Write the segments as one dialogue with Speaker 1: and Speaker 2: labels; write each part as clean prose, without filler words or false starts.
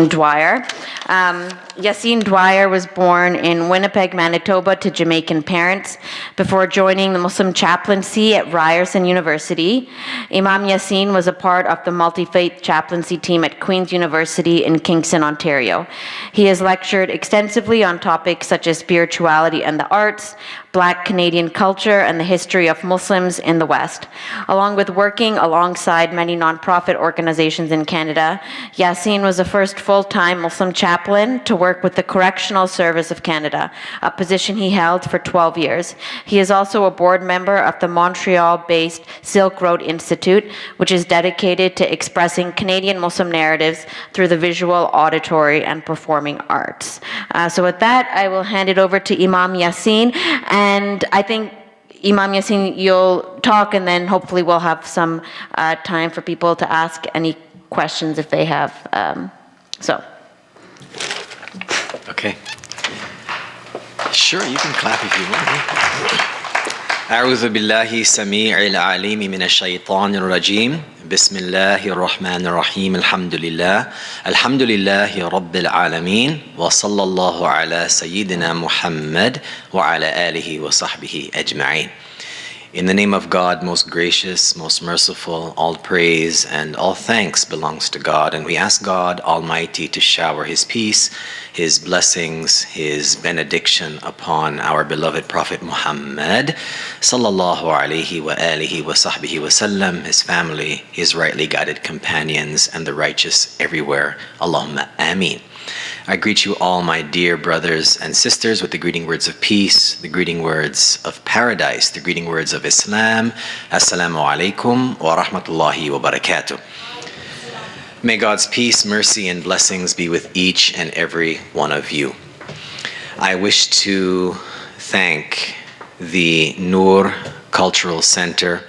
Speaker 1: Dwyer. Yasin Dwyer was born in Winnipeg, Manitoba to Jamaican parents before joining the Muslim Chaplaincy at Ryerson University. Imam Yasin was a part of the multi-faith chaplaincy team at Queen's University in Kingston, Ontario. He has lectured extensively on topics such as spirituality and the arts, Black Canadian culture, and the history of Muslims in the West. Along with working alongside many nonprofit organizations in Canada, Yasin was the first full-time Muslim chaplain to work with the Correctional Service of Canada, a position he held for 12 years. He is also a board member of the Montreal-based Institute Institute, which is dedicated to expressing Canadian Muslim narratives through the visual, auditory, and performing arts. So with that, I will hand it over to Imam Yasin, and I think Imam Yasin, you'll talk, and then hopefully we'll have some time for people to ask any questions if they have.
Speaker 2: Okay. Sure, you can clap if you want. أعوذ بالله السميع العليم من الشيطان الرجيم بسم الله الرحمن الرحيم الحمد لله رب العالمين وصلى الله على سيدنا محمد وعلى آله وصحبه أجمعين. In the name of God, most gracious, most merciful, all praise and all thanks belongs to God. And we ask God Almighty to shower His peace, His blessings, His benediction upon our beloved Prophet Muhammad, sallallahu alayhi wa alihi wa sahbihi wa sallam, his family, his rightly guided companions, and the righteous everywhere. Allahumma ameen. I greet you all, my dear brothers and sisters, with the greeting words of peace, the greeting words of paradise, the greeting words of Islam. Assalamu alaikum wa rahmatullahi wa barakatuh. May God's peace, mercy, and blessings be with each and every one of you. I wish to thank the Noor Cultural Center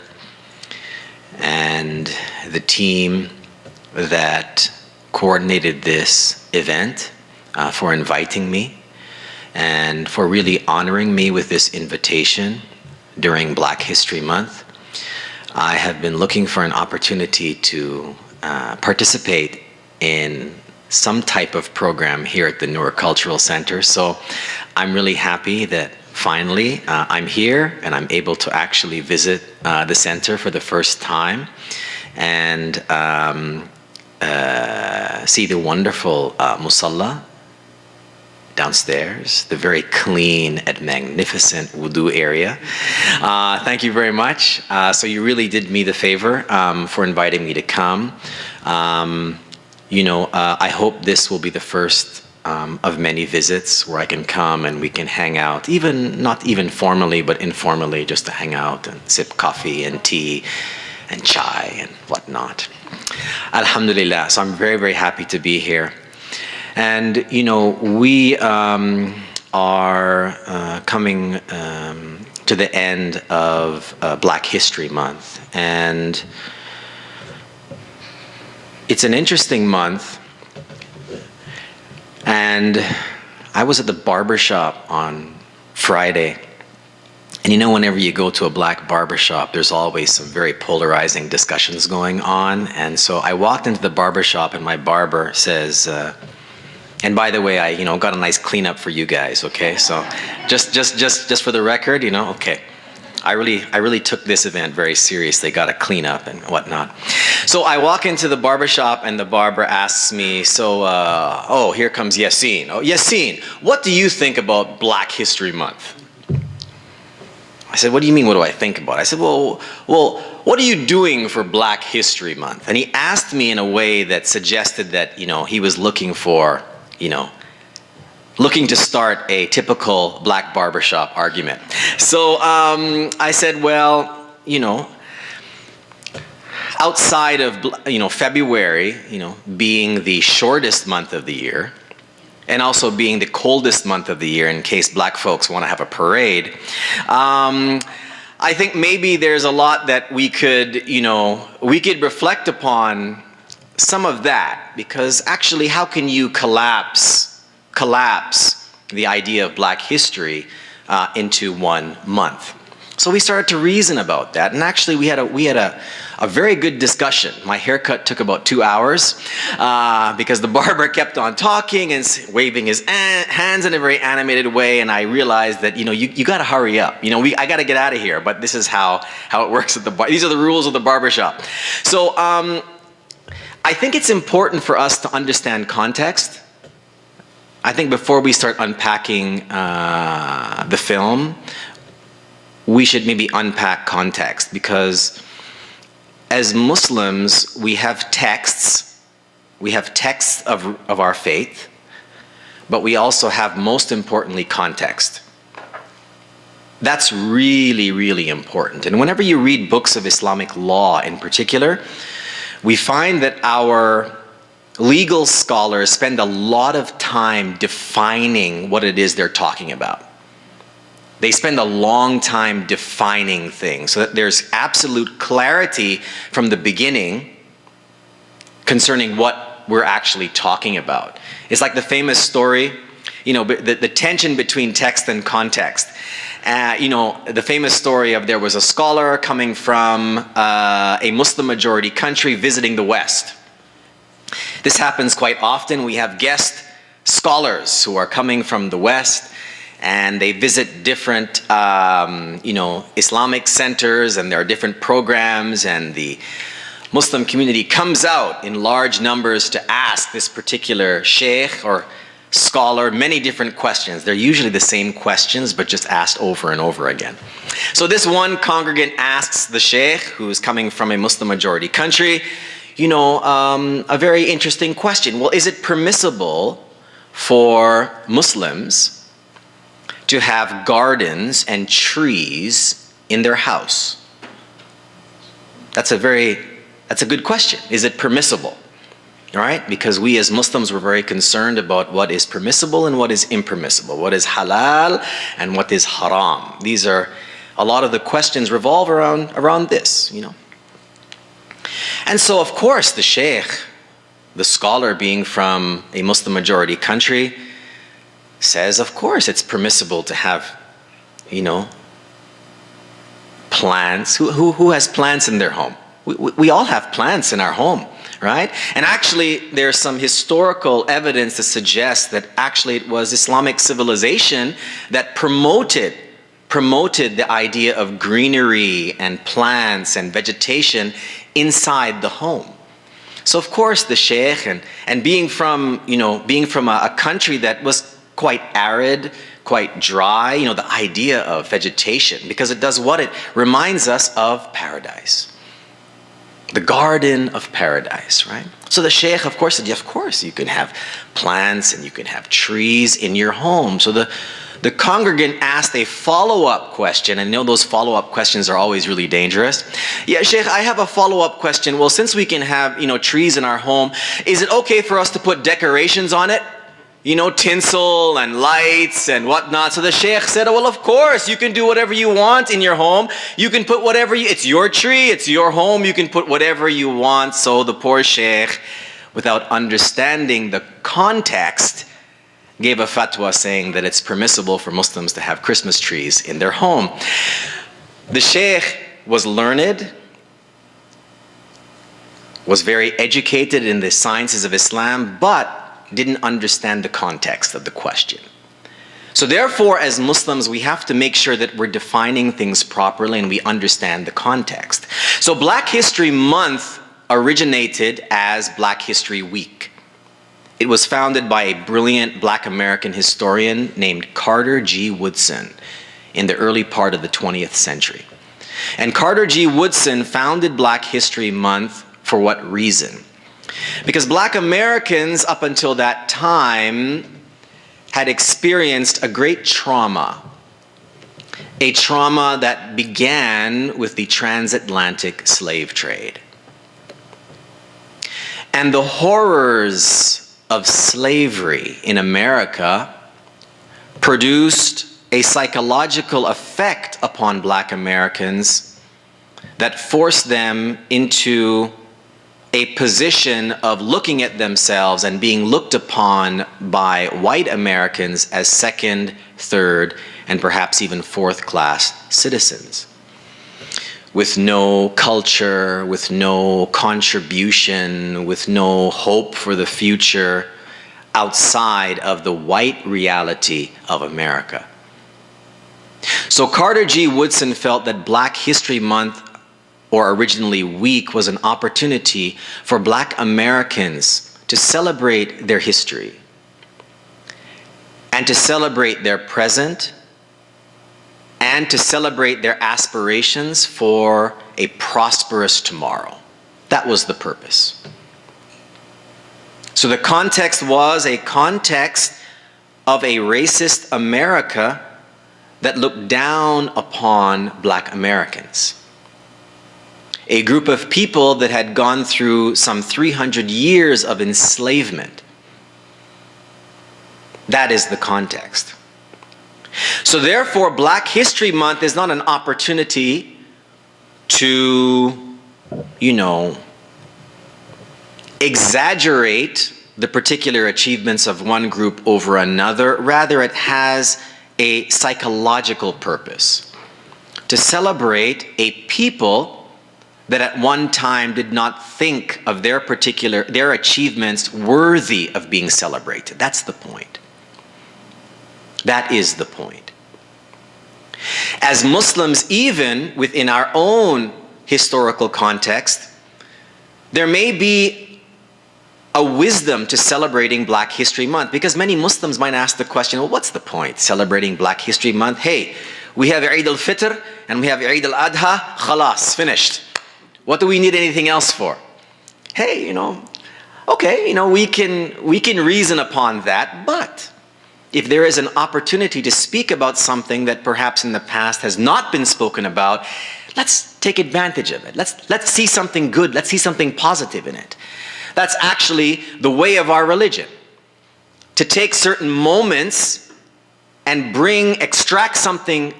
Speaker 2: and the team that coordinated this event for inviting me and for really honoring me with this invitation during Black History Month. I have been looking for an opportunity to participate in some type of program here at the Noor Cultural Center, so I'm really happy that finally I'm here and I'm able to actually visit the center for the first time and see the wonderful musalla downstairs, the very clean and magnificent wudu area. Thank you very much. So you really did me the favor for inviting me to come. I hope this will be the first of many visits where I can come and we can hang out, not even formally, but informally, just to hang out and sip coffee and tea and chai and whatnot. Alhamdulillah. So I'm very, very happy to be here. And, we are coming to the end of Black History Month. And it's an interesting month. And I was at the barbershop on Friday. And whenever you go to a Black barbershop, there's always some very polarizing discussions going on. And so I walked into the barbershop and my barber says, and by the way, I got a nice cleanup for you guys, okay? So just for the record, okay. I really took this event very seriously, got a cleanup and whatnot. So I walk into the barbershop and the barber asks me, oh, here comes Yasin. Oh, Yasin, what do you think about Black History Month? I said, what do you mean, what do I think about it? I said, well, what are you doing for Black History Month? And he asked me in a way that suggested that, he was looking for, looking to start a typical Black barbershop argument. So I said, well, outside of, February, being the shortest month of the year, and also being the coldest month of the year in case Black folks want to have a parade, I think maybe there's a lot that we could reflect upon some of that, because actually how can you collapse the idea of Black history into one month? So we started to reason about that, and actually we had a a very good discussion. My haircut took about 2 hours because the barber kept on talking and waving his hands in a very animated way, and I realized that, you got to hurry up. I got to get out of here, but this is how it works at the bar. These are the rules of the barbershop. So I think it's important for us to understand context. I think before we start unpacking the film, we should maybe unpack context, because as Muslims, we have texts of our faith, but we also have, most importantly, context. That's really, really important. And whenever you read books of Islamic law in particular, we find that our legal scholars spend a lot of time defining what it is they're talking about. They spend a long time defining things so that there's absolute clarity from the beginning concerning what we're actually talking about. It's like the famous story, the tension between text and context. The famous story of there was a scholar coming from a Muslim majority country visiting the West. This happens quite often. We have guest scholars who are coming from the West, and they visit different, Islamic centers, and there are different programs, and the Muslim community comes out in large numbers to ask this particular sheikh or scholar many different questions. They're usually the same questions, but just asked over and over again. So this one congregant asks the sheikh, who's coming from a Muslim majority country, a very interesting question. Well, is it permissible for Muslims to have gardens and trees in their house? That's a good question. Is it permissible? All right? Because we as Muslims were very concerned about what is permissible and what is impermissible, what is halal and what is haram. These are, a lot of the questions revolve around this, And so, of course, the sheikh, the scholar being from a Muslim majority country, says, of course, it's permissible to have, plants. Who has plants in their home? We all have plants in our home, right? And actually, there's some historical evidence to suggest that actually it was Islamic civilization that promoted the idea of greenery and plants and vegetation inside the home. So of course the sheikh and being from a country that was quite arid, quite dry, the idea of vegetation, because it does what? It reminds us of paradise. The garden of paradise, right? So the sheikh, of course, said, yeah, of course you can have plants and you can have trees in your home. So the congregant asked a follow-up question, and those follow-up questions are always really dangerous. Yeah, sheikh, I have a follow-up question. Well, since we can have, trees in our home, is it okay for us to put decorations on it? Tinsel and lights and whatnot. So the sheikh said, well, of course, you can do whatever you want in your home. You can put whatever it's your tree, it's your home, you can put whatever you want. So the poor sheikh, without understanding the context, gave a fatwa saying that it's permissible for Muslims to have Christmas trees in their home. The sheikh was learned, was very educated in the sciences of Islam, but didn't understand the context of the question. So therefore, as Muslims, we have to make sure that we're defining things properly and we understand the context. So Black History Month originated as Black History Week. It was founded by a brilliant Black American historian named Carter G. Woodson in the early part of the 20th century. And Carter G. Woodson founded Black History Month for what reason? Because Black Americans up until that time had experienced a great trauma. A trauma that began with the transatlantic slave trade. And the horrors of slavery in America produced a psychological effect upon Black Americans that forced them into a position of looking at themselves and being looked upon by white Americans as second, third, and perhaps even fourth class citizens. with no culture, with no contribution, with no hope for the future outside of the white reality of America. So Carter G. Woodson felt that Black History Month, or originally Week, was an opportunity for Black Americans to celebrate their history and to celebrate their present and to celebrate their aspirations for a prosperous tomorrow. That was the purpose. So the context was a context of a racist America that looked down upon Black Americans. A group of people that had gone through some 300 years of enslavement. That is the context. So therefore, Black History Month is not an opportunity to, exaggerate the particular achievements of one group over another. Rather, it has a psychological purpose to celebrate a people that at one time did not think of their achievements worthy of being celebrated. That's the point. That is the point. As Muslims, even within our own historical context, there may be a wisdom to celebrating Black History Month, because many Muslims might ask the question, well, what's the point celebrating Black History Month? Hey, we have Eid al-Fitr and we have Eid al-Adha, khalas, finished. What do we need anything else for? Hey, okay, we can reason upon that, but if there is an opportunity to speak about something that perhaps in the past has not been spoken about, let's take advantage of it. Let's see something good. Let's see something positive in it. That's actually the way of our religion. To take certain moments and extract something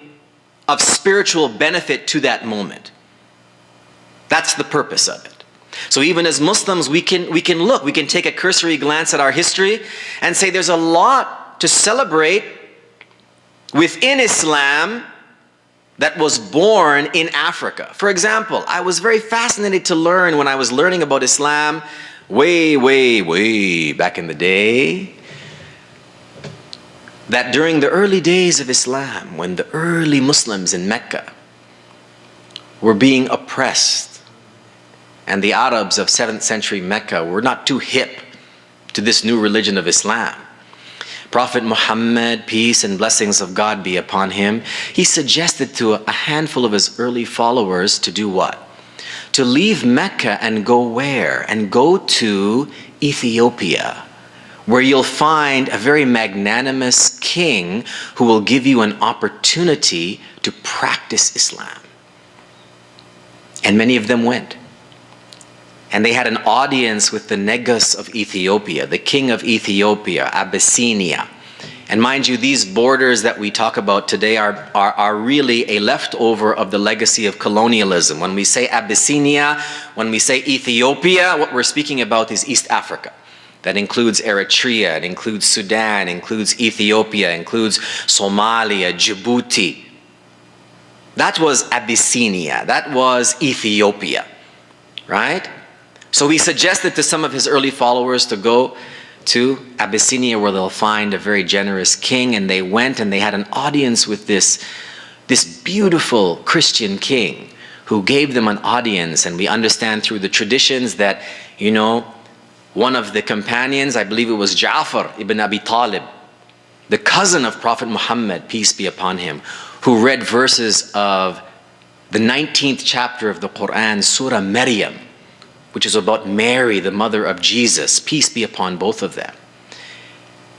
Speaker 2: of spiritual benefit to that moment. That's the purpose of it. So even as Muslims, we can take a cursory glance at our history and say there's a lot to celebrate within Islam that was born in Africa. For example, I was very fascinated to learn when I was learning about Islam way back in the day, that during the early days of Islam, when the early Muslims in Mecca were being oppressed, and the Arabs of 7th century Mecca were not too hip to this new religion of Islam, Prophet Muhammad, peace and blessings of God be upon him, he suggested to a handful of his early followers to do what? To leave Mecca and go where? And go to Ethiopia, where you'll find a very magnanimous king who will give you an opportunity to practice Islam. And many of them went. And they had an audience with the Negus of Ethiopia, the king of Ethiopia, Abyssinia. And mind you, these borders that we talk about today are really a leftover of the legacy of colonialism. When we say Abyssinia, when we say Ethiopia, what we're speaking about is East Africa. That includes Eritrea, it includes Sudan, it includes Ethiopia, it includes Somalia, Djibouti. That was Abyssinia, that was Ethiopia, right? So he suggested to some of his early followers to go to Abyssinia, where they'll find a very generous king, and they went and they had an audience with this beautiful Christian king who gave them an audience. And we understand through the traditions that, one of the companions, I believe it was Ja'far ibn Abi Talib, the cousin of Prophet Muhammad, peace be upon him, who read verses of the 19th chapter of the Quran, Surah Maryam, which is about Mary, the mother of Jesus, peace be upon both of them.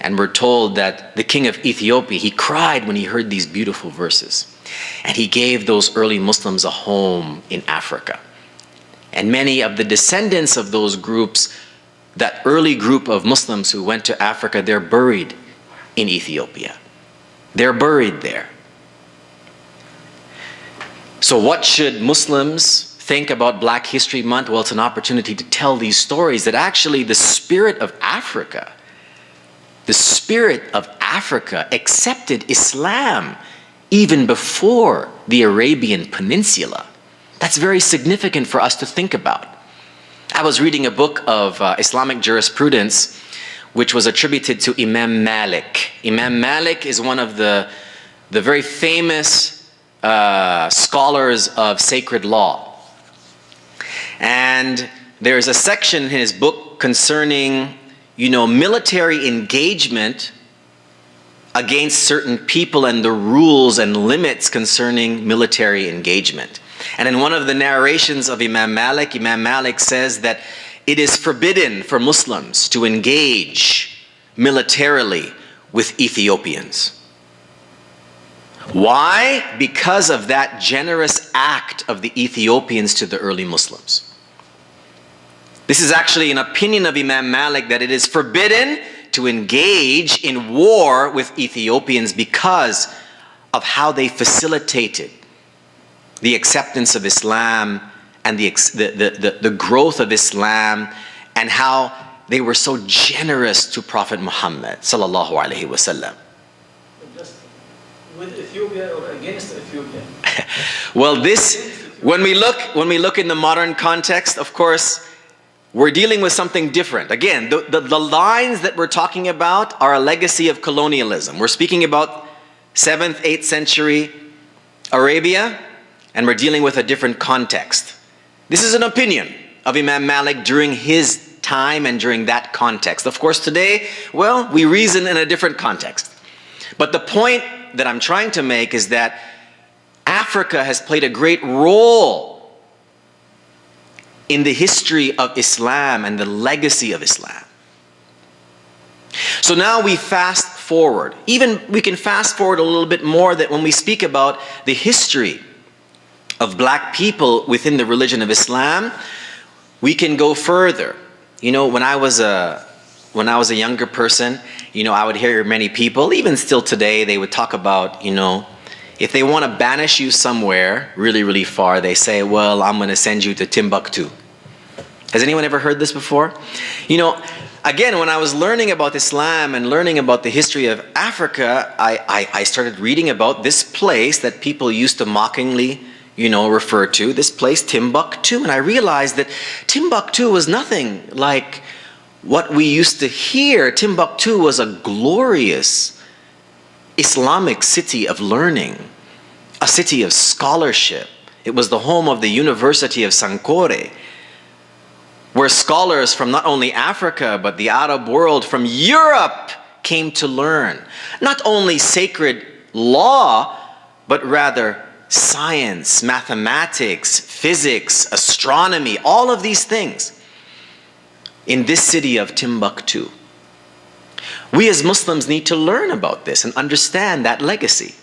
Speaker 2: And we're told that the king of Ethiopia, he cried when he heard these beautiful verses. And he gave those early Muslims a home in Africa. And many of the descendants of those groups, that early group of Muslims who went to Africa, they're buried in Ethiopia. They're buried there. So what should Muslims think about Black History Month? Well, it's an opportunity to tell these stories that actually the spirit of Africa accepted Islam even before the Arabian Peninsula. That's very significant for us to think about. I was reading a book of Islamic jurisprudence which was attributed to Imam Malik. Imam Malik is one of the very famous scholars of sacred law. And there's a section in his book concerning, military engagement against certain people and the rules and limits concerning military engagement. And in one of the narrations of Imam Malik says that it is forbidden for Muslims to engage militarily with Ethiopians. Why? Because of that generous act of the Ethiopians to the early Muslims. This is actually an opinion of Imam Malik that it is forbidden to engage in war with Ethiopians because of how they facilitated the acceptance of Islam and the growth of Islam, and how they were so generous to Prophet Muhammad sallallahu alaihi wasallam.
Speaker 3: Just with Ethiopia or against Ethiopia?
Speaker 2: Well, when we look in the modern context, of course, we're dealing with something different. Again, the lines that we're talking about are a legacy of colonialism. We're speaking about 7th, 8th century Arabia, and we're dealing with a different context. This is an opinion of Imam Malik during his time and during that context. Of course, today, well, we reason in a different context. But the point that I'm trying to make is that Africa has played a great role in the history of Islam and the legacy of Islam. So now we fast forward. Even we can fast forward a little bit more, that when we speak about the history of black people within the religion of Islam, we can go further. When I was a younger person, I would hear many people, even still today, they would talk about, if they want to banish you somewhere really, really far, they say, well, I'm going to send you to Timbuktu. Has anyone ever heard this before? Again, when I was learning about Islam and learning about the history of Africa, I started reading about this place that people used to mockingly refer to, this place, Timbuktu. And I realized that Timbuktu was nothing like what we used to hear. Timbuktu was a glorious Islamic city of learning, a city of scholarship. It was the home of the University of Sankore, where scholars from not only Africa, but the Arab world, from Europe, came to learn. Not only sacred law, but rather science, mathematics, physics, astronomy, all of these things in this city of Timbuktu. We as Muslims need to learn about this and understand that legacy.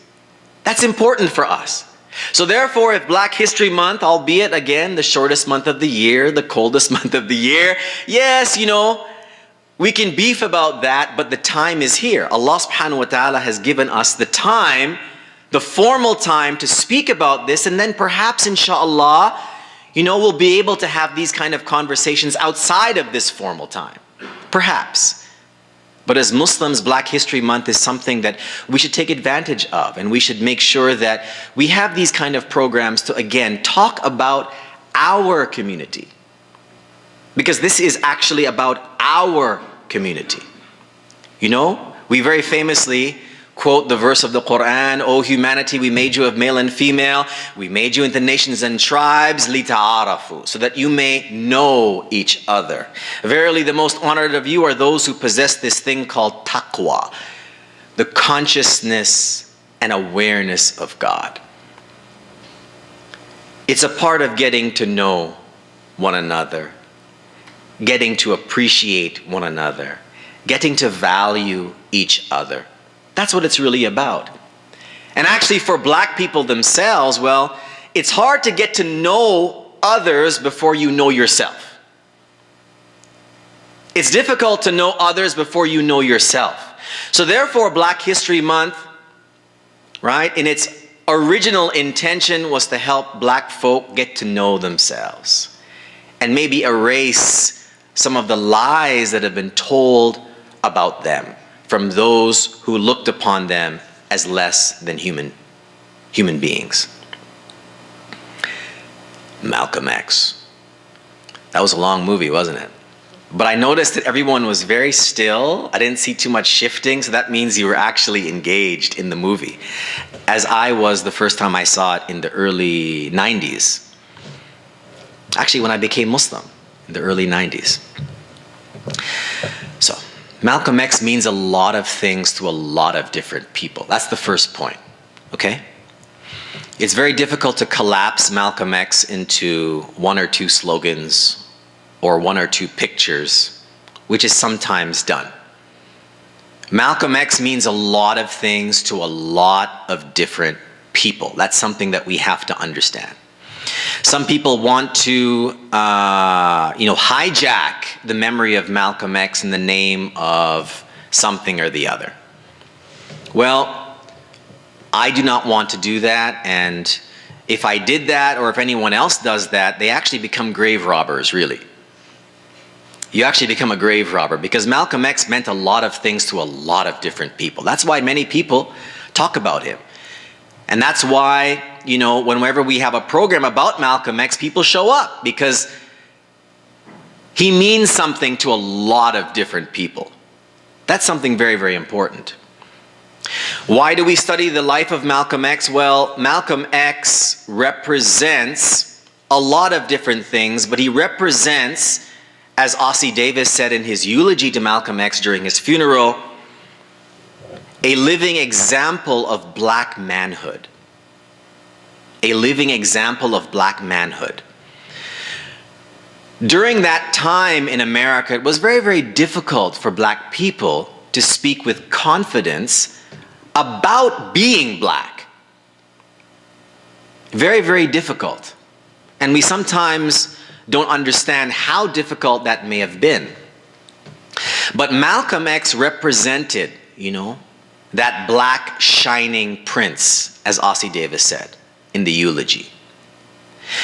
Speaker 2: That's important for us. So therefore, if Black History Month, albeit again the shortest month of the year, the coldest month of the year, yes, we can beef about that, but the time is here. Allah subhanahu wa ta'ala has given us the time, the formal time to speak about this, and then perhaps inshallah, we'll be able to have these kind of conversations outside of this formal time. Perhaps. But as Muslims, Black History Month is something that we should take advantage of, and we should make sure that we have these kind of programs to, again, talk about our community. Because this is actually about our community. We very famously quote the verse of the Quran, O humanity, we made you of male and female, we made you into nations and tribes, lita'arafu, so that you may know each other. Verily, the most honored of you are those who possess this thing called taqwa, the consciousness and awareness of God. It's a part of getting to know one another, getting to appreciate one another, getting to value each other. That's what it's really about. And actually for Black people themselves, well, it's hard to get to know others before you know yourself. It's difficult to know others before you know yourself. So therefore, Black History Month, right, in its original intention was to help Black folk get to know themselves and maybe erase some of the lies that have been told about them from those who looked upon them as less than human beings. Malcolm X. That was a long movie, wasn't it? But I noticed that everyone was very still. I didn't see too much shifting, so that means you were actually engaged in the movie, as I was the first time I saw it in the early 90s. Actually, when I became Muslim, in the early 90s. So, Malcolm X means a lot of things to a lot of different people. That's the first point, okay? It's very difficult to collapse Malcolm X into one or two slogans or one or two pictures, which is sometimes done. Malcolm X means a lot of things to a lot of different people. That's something that we have to understand. Some people want to, hijack the memory of Malcolm X in the name of something or the other. Well, I do not want to do that, and if I did that, or if anyone else does that, they actually become grave robbers, really. You actually become a grave robber, because Malcolm X meant a lot of things to a lot of different people. That's why many people talk about him. And that's why, whenever we have a program about Malcolm X, people show up, because he means something to a lot of different people. That's something very, very important. Why do we study the life of Malcolm X? Well, Malcolm X represents a lot of different things, but he represents, as Ossie Davis said in his eulogy to Malcolm X during his funeral, a living example of black manhood. A living example of black manhood. During that time in America, it was very, very difficult for black people to speak with confidence about being black. Very, very difficult. And we sometimes don't understand how difficult that may have been. But Malcolm X represented, that black shining prince, as Ossie Davis said in the eulogy.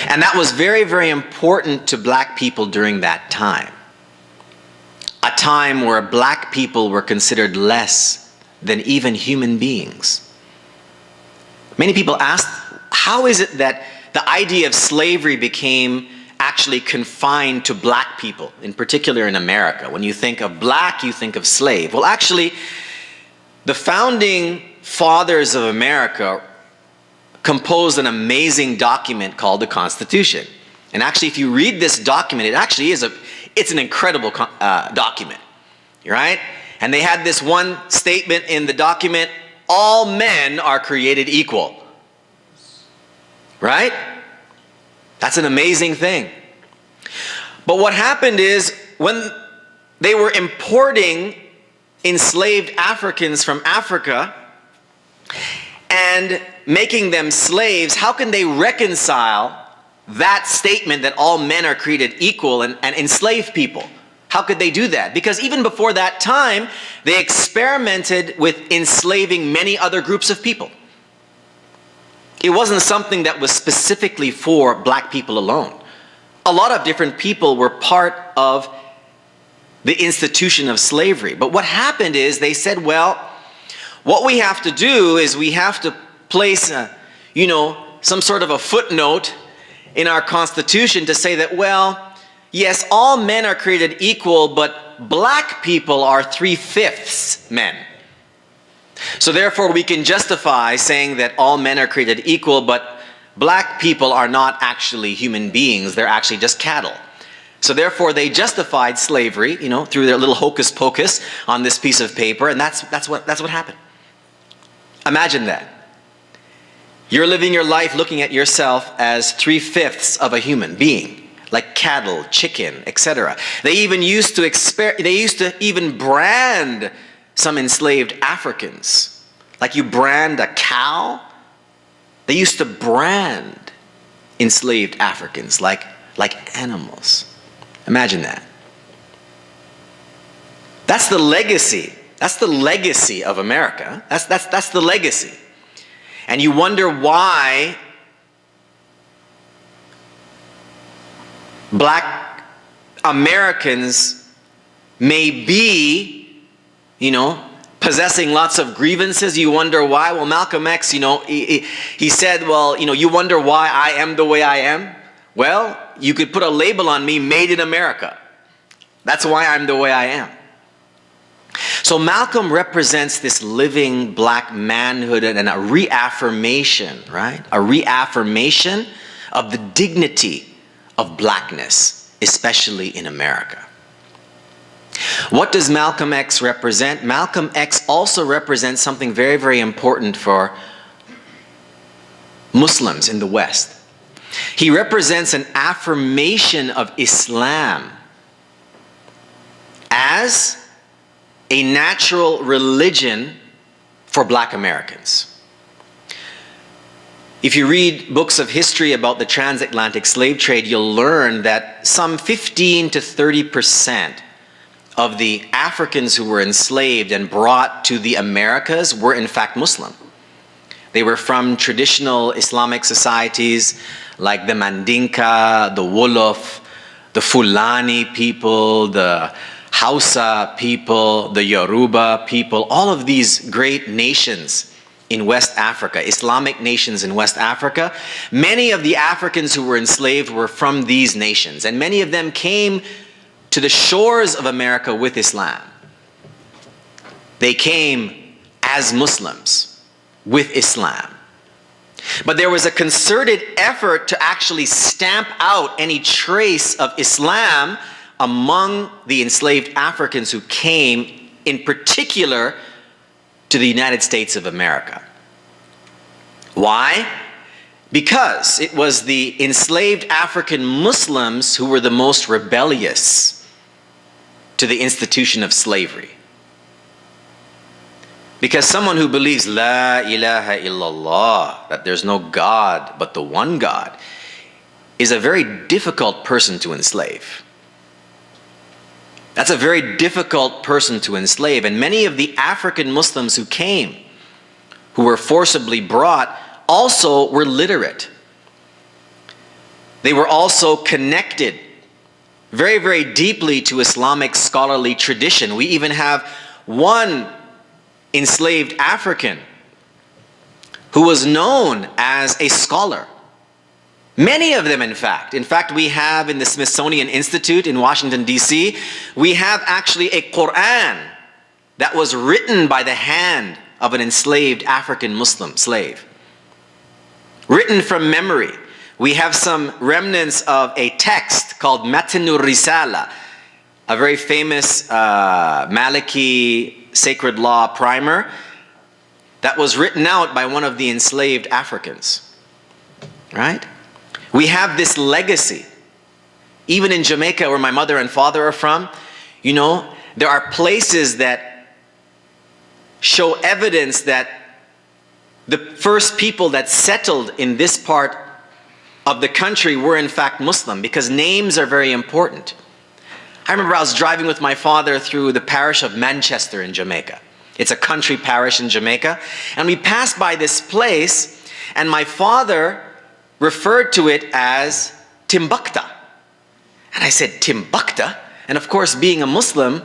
Speaker 2: And that was very, very important to black people during that time. A time where black people were considered less than even human beings. Many people ask, how is it that the idea of slavery became actually confined to black people, in particular in America? When you think of black, you think of slave. Well, actually, the founding fathers of America composed an amazing document called the Constitution. And actually, if you read this document, it actually is it's an incredible document, right? And they had this one statement in the document: all men are created equal. Right? That's an amazing thing. But what happened is, when they were importing enslaved Africans from Africa and making them slaves, how can they reconcile that statement that all men are created equal and enslave people? How could they do that? Because even before that time, they experimented with enslaving many other groups of people. It wasn't something that was specifically for black people alone. A lot of different people were part of the institution of slavery. But what happened is, they said, well, what we have to do is we have to place some sort of a footnote in our Constitution to say that, well, yes, all men are created equal, but black people are 3/5 men. So therefore, we can justify saying that all men are created equal, but black people are not actually human beings. They're actually just cattle. So therefore, they justified slavery, through their little hocus pocus on this piece of paper, and that's what happened. Imagine that. You're living your life looking at yourself as 3/5 of a human being, like cattle, chicken, etc. They used to even brand some enslaved Africans. Like you brand a cow, they used to brand enslaved Africans like animals. Imagine that. That's the legacy. That's the legacy of America. That's the legacy. And you wonder why black Americans may be, possessing lots of grievances. You wonder why. Well, Malcolm X, he said, well, you wonder why I am the way I am. Well, you could put a label on me, made in America. That's why I'm the way I am. So Malcolm represents this living black manhood and a reaffirmation, right? A reaffirmation of the dignity of blackness, especially in America. What does Malcolm X represent? Malcolm X also represents something very, very important for Muslims in the West. He represents an affirmation of Islam as a natural religion for black Americans. If you read books of history about the transatlantic slave trade, you'll learn that some 15 to 30% of the Africans who were enslaved and brought to the Americas were in fact Muslim. They were from traditional Islamic societies like the Mandinka, the Wolof, the Fulani people, the Hausa people, the Yoruba people, all of these great nations in West Africa, Islamic nations in West Africa. Many of the Africans who were enslaved were from these nations, and many of them came to the shores of America with Islam. They came as Muslims with Islam. But there was a concerted effort to actually stamp out any trace of Islam among the enslaved Africans who came in particular to the United States of America. Why? Because it was the enslaved African Muslims who were the most rebellious to the institution of slavery. Because someone who believes La ilaha illallah, that there's no God but the one God, is a very difficult person to enslave. That's a very difficult person to enslave. And many of the African Muslims who came, who were forcibly brought, also were literate. They were also connected very, very deeply to Islamic scholarly tradition. We even have one enslaved African who was known as a scholar. Many of them, in fact. In fact, we have in the Smithsonian Institute in Washington, D.C., we have actually a Quran that was written by the hand of an enslaved African Muslim slave. Written from memory. We have some remnants of a text called Matinur Risala, a very famous Maliki sacred law primer that was written out by one of the enslaved Africans. Right? We have this legacy. Even in Jamaica, where my mother and father are from, you know, there are places that show evidence that the first people that settled in this part of the country were in fact Muslim, because names are very important. I remember I was driving with my father through the parish of Manchester in Jamaica. It's a country parish in Jamaica. And we passed by this place, and my father referred to it as Timbuktu. And I said, Timbuktu? And of course, being a Muslim,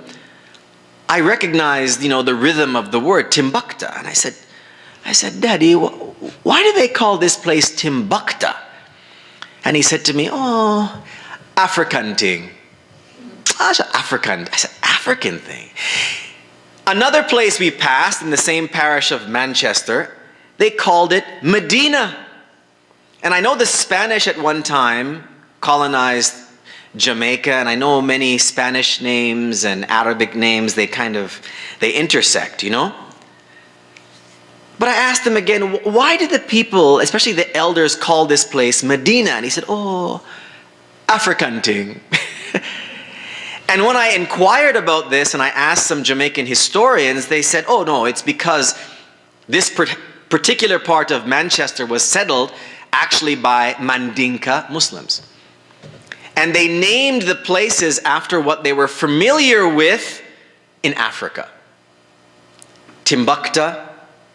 Speaker 2: I recognized, you know, the rhythm of the word Timbuktu. And I said, Daddy, why do they call this place Timbuktu? And he said to me, oh, African thing. I said, African. I said, African thing. Another place we passed in the same parish of Manchester, they called it Medina. And I know the Spanish at one time colonized Jamaica, and I know many Spanish names and Arabic names, they intersect, you know? But I asked him again, why did the people, especially the elders, call this place Medina? And he said, oh, African thing. And when I inquired about this and I asked some Jamaican historians, they said, oh no, it's because this particular part of Manchester was settled actually by Mandinka Muslims. And they named the places after what they were familiar with in Africa. Timbuktu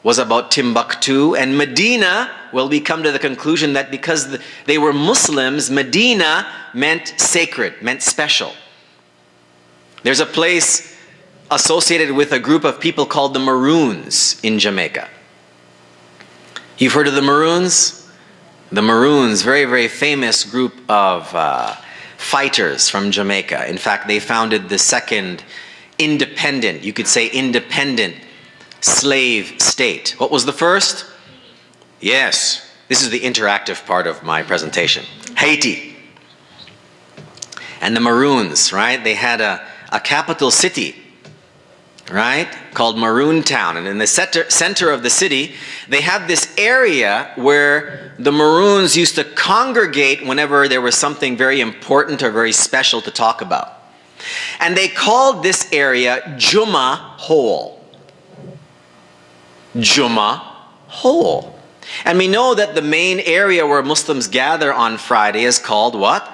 Speaker 2: was about Timbuktu, and Medina, well, we come to the conclusion that because they were Muslims, Medina meant sacred, meant special. There's a place associated with a group of people called the Maroons in Jamaica. You've heard of the Maroons? The Maroons, very, very famous group of fighters from Jamaica. In fact, they founded the second independent, you could say independent slave state. What was the first? Yes, this is the interactive part of my presentation. Haiti. And the Maroons, right? They had a capital city, right? Called Maroon Town. And in the center of the city, they have this area where the Maroons used to congregate whenever there was something very important or very special to talk about. And they called this area Juma Hole. Juma Hole. And we know that the main area where Muslims gather on Friday is called what?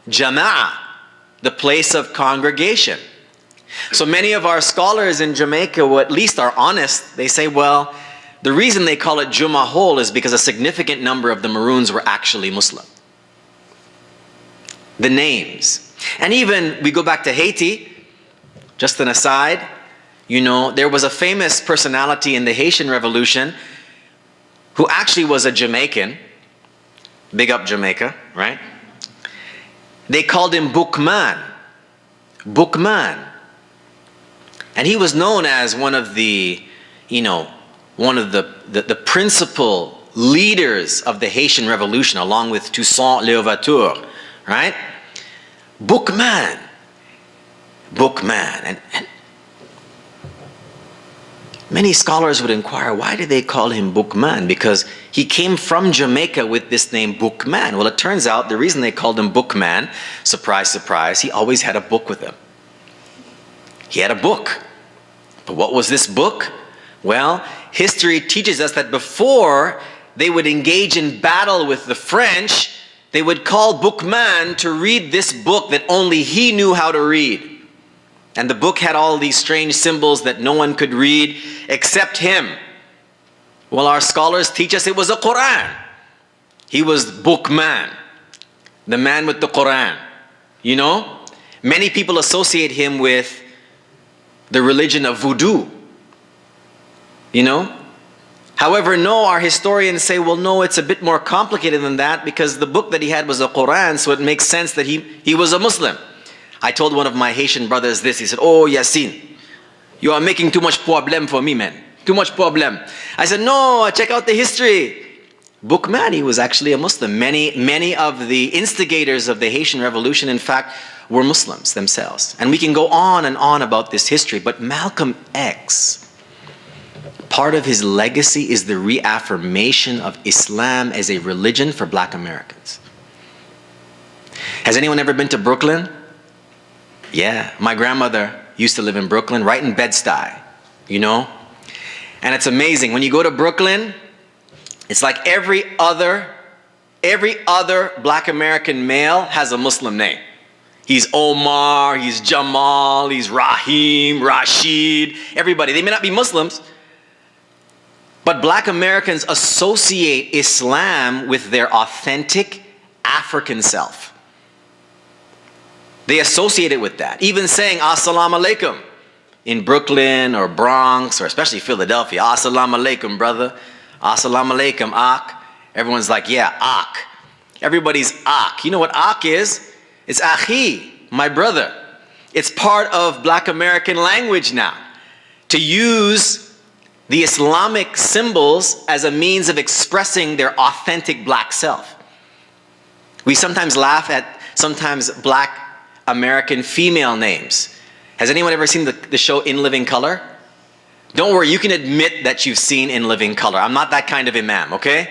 Speaker 2: Jama'ah, the place of congregation. So many of our scholars in Jamaica, who at least are honest, they say, well, the reason they call it Juma Hole is because a significant number of the Maroons were actually Muslim. The names. And even, we go back to Haiti, just an aside, you know, there was a famous personality in the Haitian Revolution who actually was a Jamaican. Big up Jamaica, right? They called him Bookman. Bookman. And he was known as one of the, you know, one of the principal leaders of the Haitian Revolution, along with Toussaint Louverture, right? Bookman. Bookman. And many scholars would inquire, why did they call him Bookman? Because he came from Jamaica with this name Bookman. Well, it turns out the reason they called him Bookman, surprise, surprise, he always had a book with him. He had a book. But what was this book? Well, history teaches us that before they would engage in battle with the French, they would call Bookman to read this book that only he knew how to read. And the book had all these strange symbols that no one could read except him. Well, our scholars teach us it was a Quran. He was Bookman, the man with the Quran. You know, many people associate him with the religion of voodoo. You know? However, no, our historians say, well, no, it's a bit more complicated than that, because the book that he had was a Quran, so it makes sense that he was a Muslim. I told one of my Haitian brothers this. He said, oh, Yasin, you are making too much problem for me, man. Too much problem. I said, no, check out the history. Bookman, he was actually a Muslim. Many of the instigators of the Haitian Revolution, in fact, were Muslims themselves. And we can go on and on about this history, but Malcolm X, part of his legacy is the reaffirmation of Islam as a religion for Black Americans. Has anyone ever been to Brooklyn? Yeah, my grandmother used to live in Brooklyn, right in Bed-Stuy, you know? And it's amazing, when you go to Brooklyn, it's like every other Black American male has a Muslim name. He's Omar, he's Jamal, he's Rahim, Rashid, everybody. They may not be Muslims, but Black Americans associate Islam with their authentic African self. They associate it with that. Even saying Assalamu alaikum in Brooklyn or Bronx or especially Philadelphia. Assalamu alaikum, brother. Assalamu alaikum, Ak. Everyone's like, yeah, Ak. Everybody's Ak. You know what Ak is? It's Akhi, my brother. It's part of Black American language now, to use the Islamic symbols as a means of expressing their authentic Black self. We sometimes laugh at sometimes Black American female names. Has anyone ever seen the show In Living Color? Don't worry, you can admit that you've seen In Living Color. I'm not that kind of imam, okay?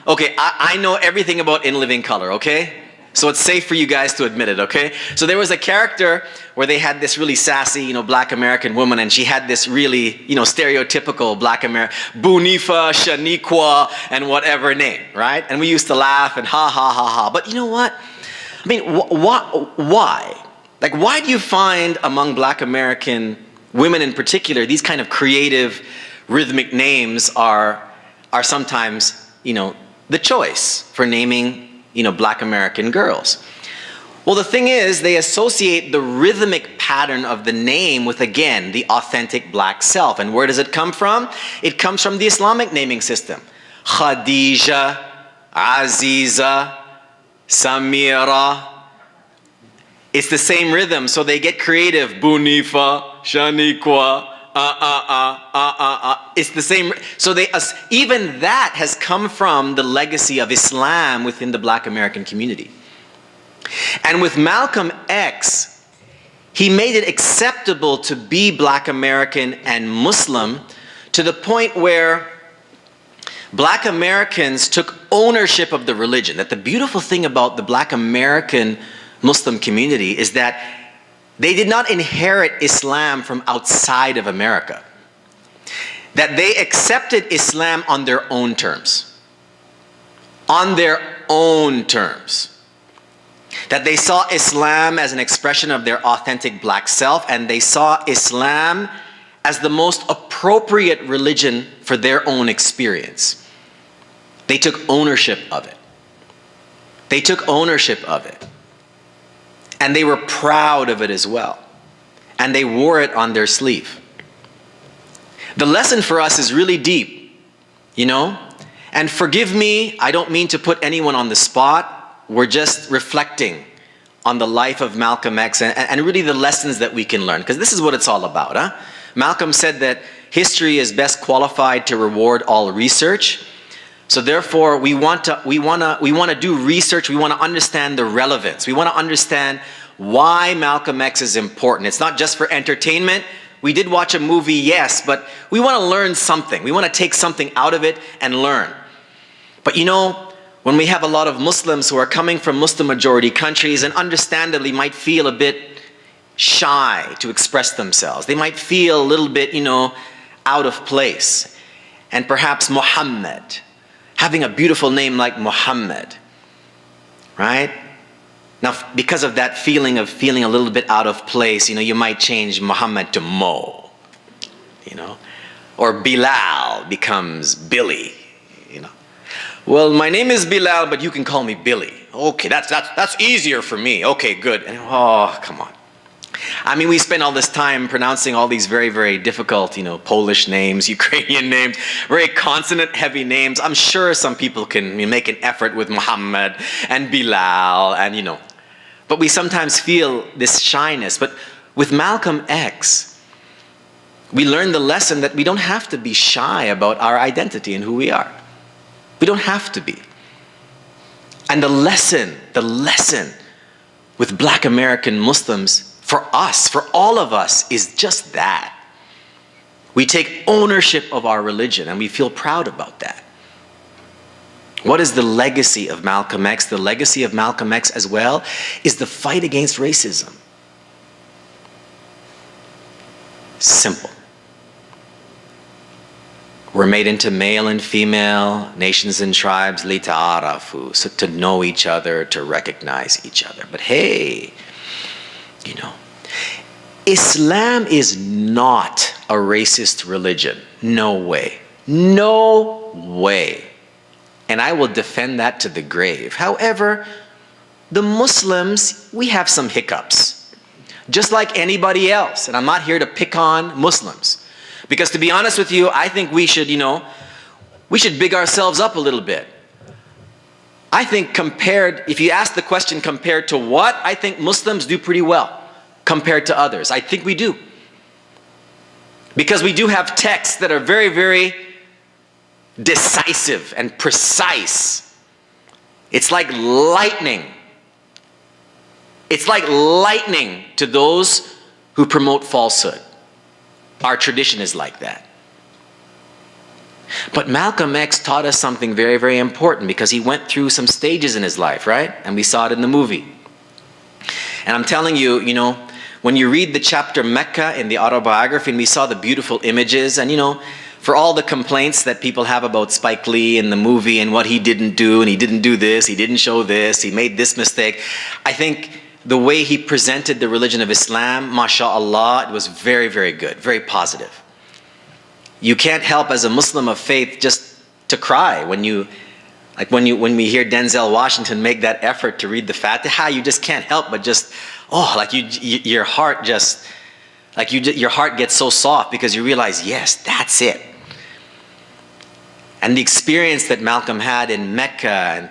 Speaker 2: Okay, I know everything about In Living Color, okay? So it's safe for you guys to admit it, okay? So there was a character where they had this really sassy, you know, Black American woman, and she had this really, you know, stereotypical Black American, Bunifa, Shaniqua, and whatever name, right? And we used to laugh and ha, ha, ha, ha. But you know what? I mean, why? Like, why do you find among Black American women in particular, these kind of creative, rhythmic names are sometimes, you know, the choice for naming, you know, Black American girls? Well, the thing is, they associate the rhythmic pattern of the name with, again, the authentic Black self. And where does it come from? It comes from the Islamic naming system. Khadija, Aziza, Samira. It's the same rhythm, so they get creative. Bunifa, Shaniqua, It's the same. So even that has come from the legacy of Islam within the Black American community. And with Malcolm X, he made it acceptable to be Black American and Muslim to the point where Black Americans took ownership of the religion. That the beautiful thing about the Black American Muslim community is that they did not inherit Islam from outside of America. That they accepted Islam on their own terms. On their own terms. That they saw Islam as an expression of their authentic Black self, and they saw Islam as the most appropriate religion for their own experience. They took ownership of it. They took ownership of it. And they were proud of it as well. And they wore it on their sleeve. The lesson for us is really deep, you know? And forgive me, I don't mean to put anyone on the spot. We're just reflecting on the life of Malcolm X and really the lessons that we can learn, because this is what it's all about, huh? Malcolm said that history is best qualified to reward all research. So therefore, we want to do research. We want to understand the relevance. We want to understand why Malcolm X is important. It's not just for entertainment. We did watch a movie, yes, but we want to learn something. We want to take something out of it and learn. But you know, when we have a lot of Muslims who are coming from Muslim majority countries and understandably might feel a bit shy to express themselves. They might feel a little bit, you know, out of place. And perhaps Muhammad, having a beautiful name like Muhammad, right? Now, because of that feeling of feeling a little bit out of place, you know, you might change Muhammad to Mo, you know, or Bilal becomes Billy, you know. Well, my name is Bilal, but you can call me Billy. Okay, that's easier for me. Okay, good. And, oh, come on. I mean, we spend all this time pronouncing all these very, very difficult, you know, Polish names, Ukrainian names, very consonant-heavy names. I'm sure some people can make an effort with Muhammad and Bilal and, you know. But we sometimes feel this shyness. But with Malcolm X, we learn the lesson that we don't have to be shy about our identity and who we are. We don't have to be. And the lesson with Black American Muslims, for us, for all of us, is just that. We take ownership of our religion and we feel proud about that. What is the legacy of Malcolm X? The legacy of Malcolm X as well is the fight against racism. Simple. We're made into male and female, nations and tribes, lita'arafu, so to know each other, to recognize each other. But hey, you know, Islam is not a racist religion. No way. No way. And I will defend that to the grave. However, the Muslims, we have some hiccups. Just like anybody else. And I'm not here to pick on Muslims. Because to be honest with you, I think we should, you know, we should big ourselves up a little bit. I think if you ask the question compared to what, I think Muslims do pretty well compared to others. I think we do. Because we do have texts that are very, very decisive and precise. It's like lightning. It's like lightning to those who promote falsehood. Our tradition is like that. But Malcolm X taught us something very, very important because he went through some stages in his life, right? And we saw it in the movie. And I'm telling you, you know, when you read the chapter Mecca in the autobiography, and we saw the beautiful images, and you know, for all the complaints that people have about Spike Lee in the movie and what he didn't do, and he didn't do this, he didn't show this, he made this mistake, I think the way he presented the religion of Islam, mashallah, it was very, very good, very positive. You can't help as a Muslim of faith just to cry when we hear Denzel Washington make that effort to read the Fatiha. You just can't help but just, your heart just, your heart gets so soft because you realize, yes, that's it. and the experience that Malcolm had in Mecca, and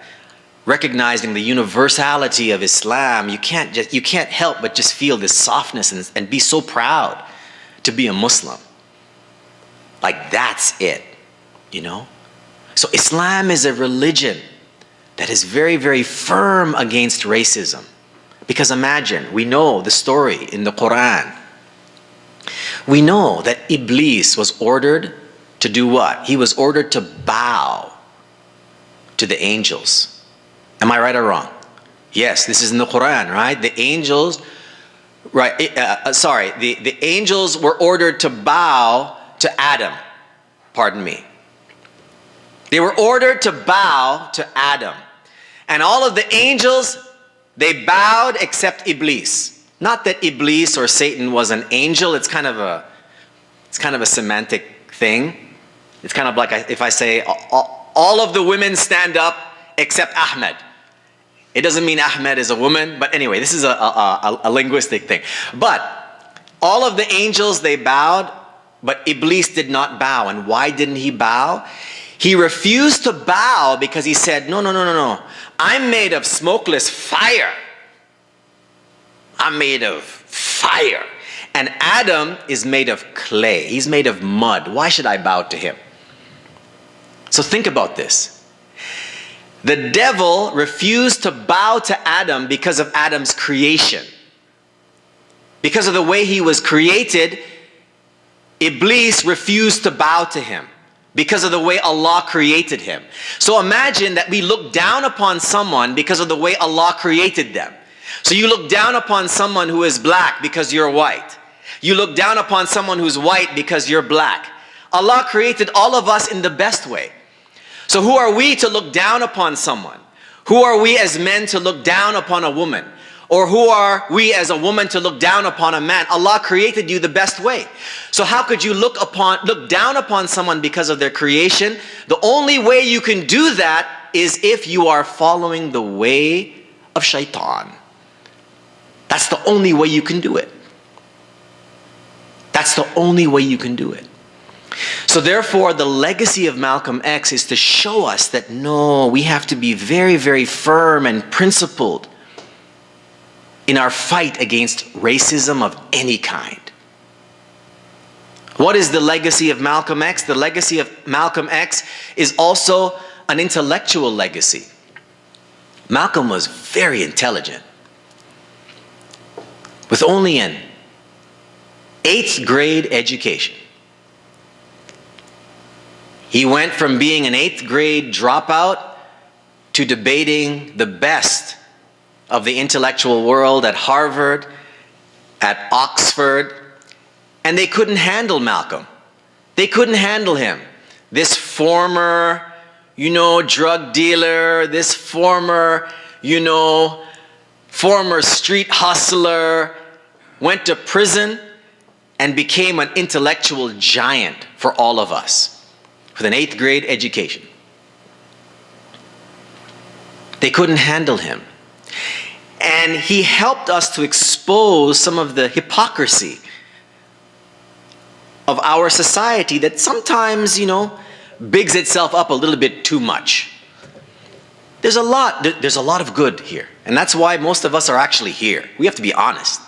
Speaker 2: recognizing the universality of Islam, you can't help but just feel this softness and be so proud to be a Muslim. Like, that's it, you know? So Islam is a religion that is very, very firm against racism. Because imagine, we know the story in the Quran. We know that Iblis was ordered to do what? He was ordered to bow to the angels. Am I right or wrong? Yes, this is in the Quran, right? The angels, right? The angels were ordered to bow to Adam. Pardon me. They were ordered to bow to Adam. And all of the angels, they bowed except Iblis. Not that Iblis or Satan was an angel. It's kind of a semantic thing. It's kind of like if I say all of the women stand up except Ahmed. It doesn't mean Ahmed is a woman, but anyway, this is a linguistic thing. But all of the angels, they bowed, but Iblis did not bow. And why didn't he bow? He refused to bow because he said, no. I'm made of smokeless fire. I'm made of fire. And Adam is made of clay. He's made of mud. Why should I bow to him? So think about this. The devil refused to bow to Adam because of Adam's creation. Because of the way he was created, Iblis refused to bow to him. Because of the way Allah created him. So imagine that we look down upon someone because of the way Allah created them. So you look down upon someone who is black because you're white. You look down upon someone who's white because you're black. Allah created all of us in the best way. So who are we to look down upon someone? Who are we as men to look down upon a woman? Or who are we as a woman to look down upon a man? Allah created you the best way. So how could you look down upon someone because of their creation? The only way you can do that is if you are following the way of shaitan. That's the only way you can do it. That's the only way you can do it. So therefore, the legacy of Malcolm X is to show us that no, we have to be very, very firm and principled in our fight against racism of any kind. What is the legacy of Malcolm X? The legacy of Malcolm X is also an intellectual legacy. Malcolm was very intelligent. With only an 8th grade education. He went from being an 8th grade dropout to debating the best of the intellectual world at Harvard, at Oxford, and they couldn't handle Malcolm. They couldn't handle him. This former, drug dealer, this former street hustler, went to prison and became an intellectual giant for all of us with an 8th grade education. They couldn't handle him. And he helped us to expose some of the hypocrisy of our society that sometimes, bigs itself up a little bit too much. There's a lot of good here. And that's why most of us are actually here. We have to be honest.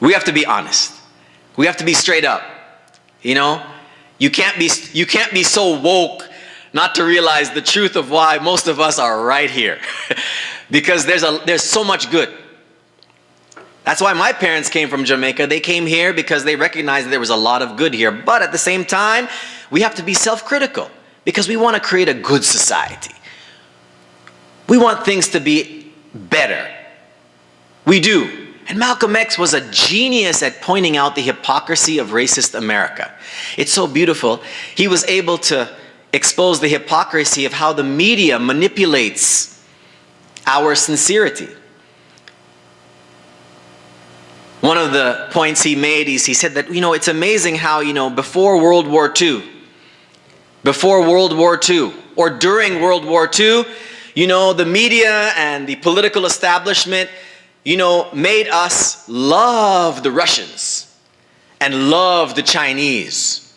Speaker 2: We have to be honest. We have to be straight up. You can't be so woke not to realize the truth of why most of us are right here. Because there's so much good. That's why my parents came from Jamaica. They came here because they recognized that there was a lot of good here. But at the same time, we have to be self-critical because we want to create a good society. We want things to be better. We do. And Malcolm X was a genius at pointing out the hypocrisy of racist America. It's so beautiful. He was able to expose the hypocrisy of how the media manipulates our sincerity. One of the points he made is he said that, it's amazing how, before World War II, or during World War II, the media and the political establishment, made us love the Russians and love the Chinese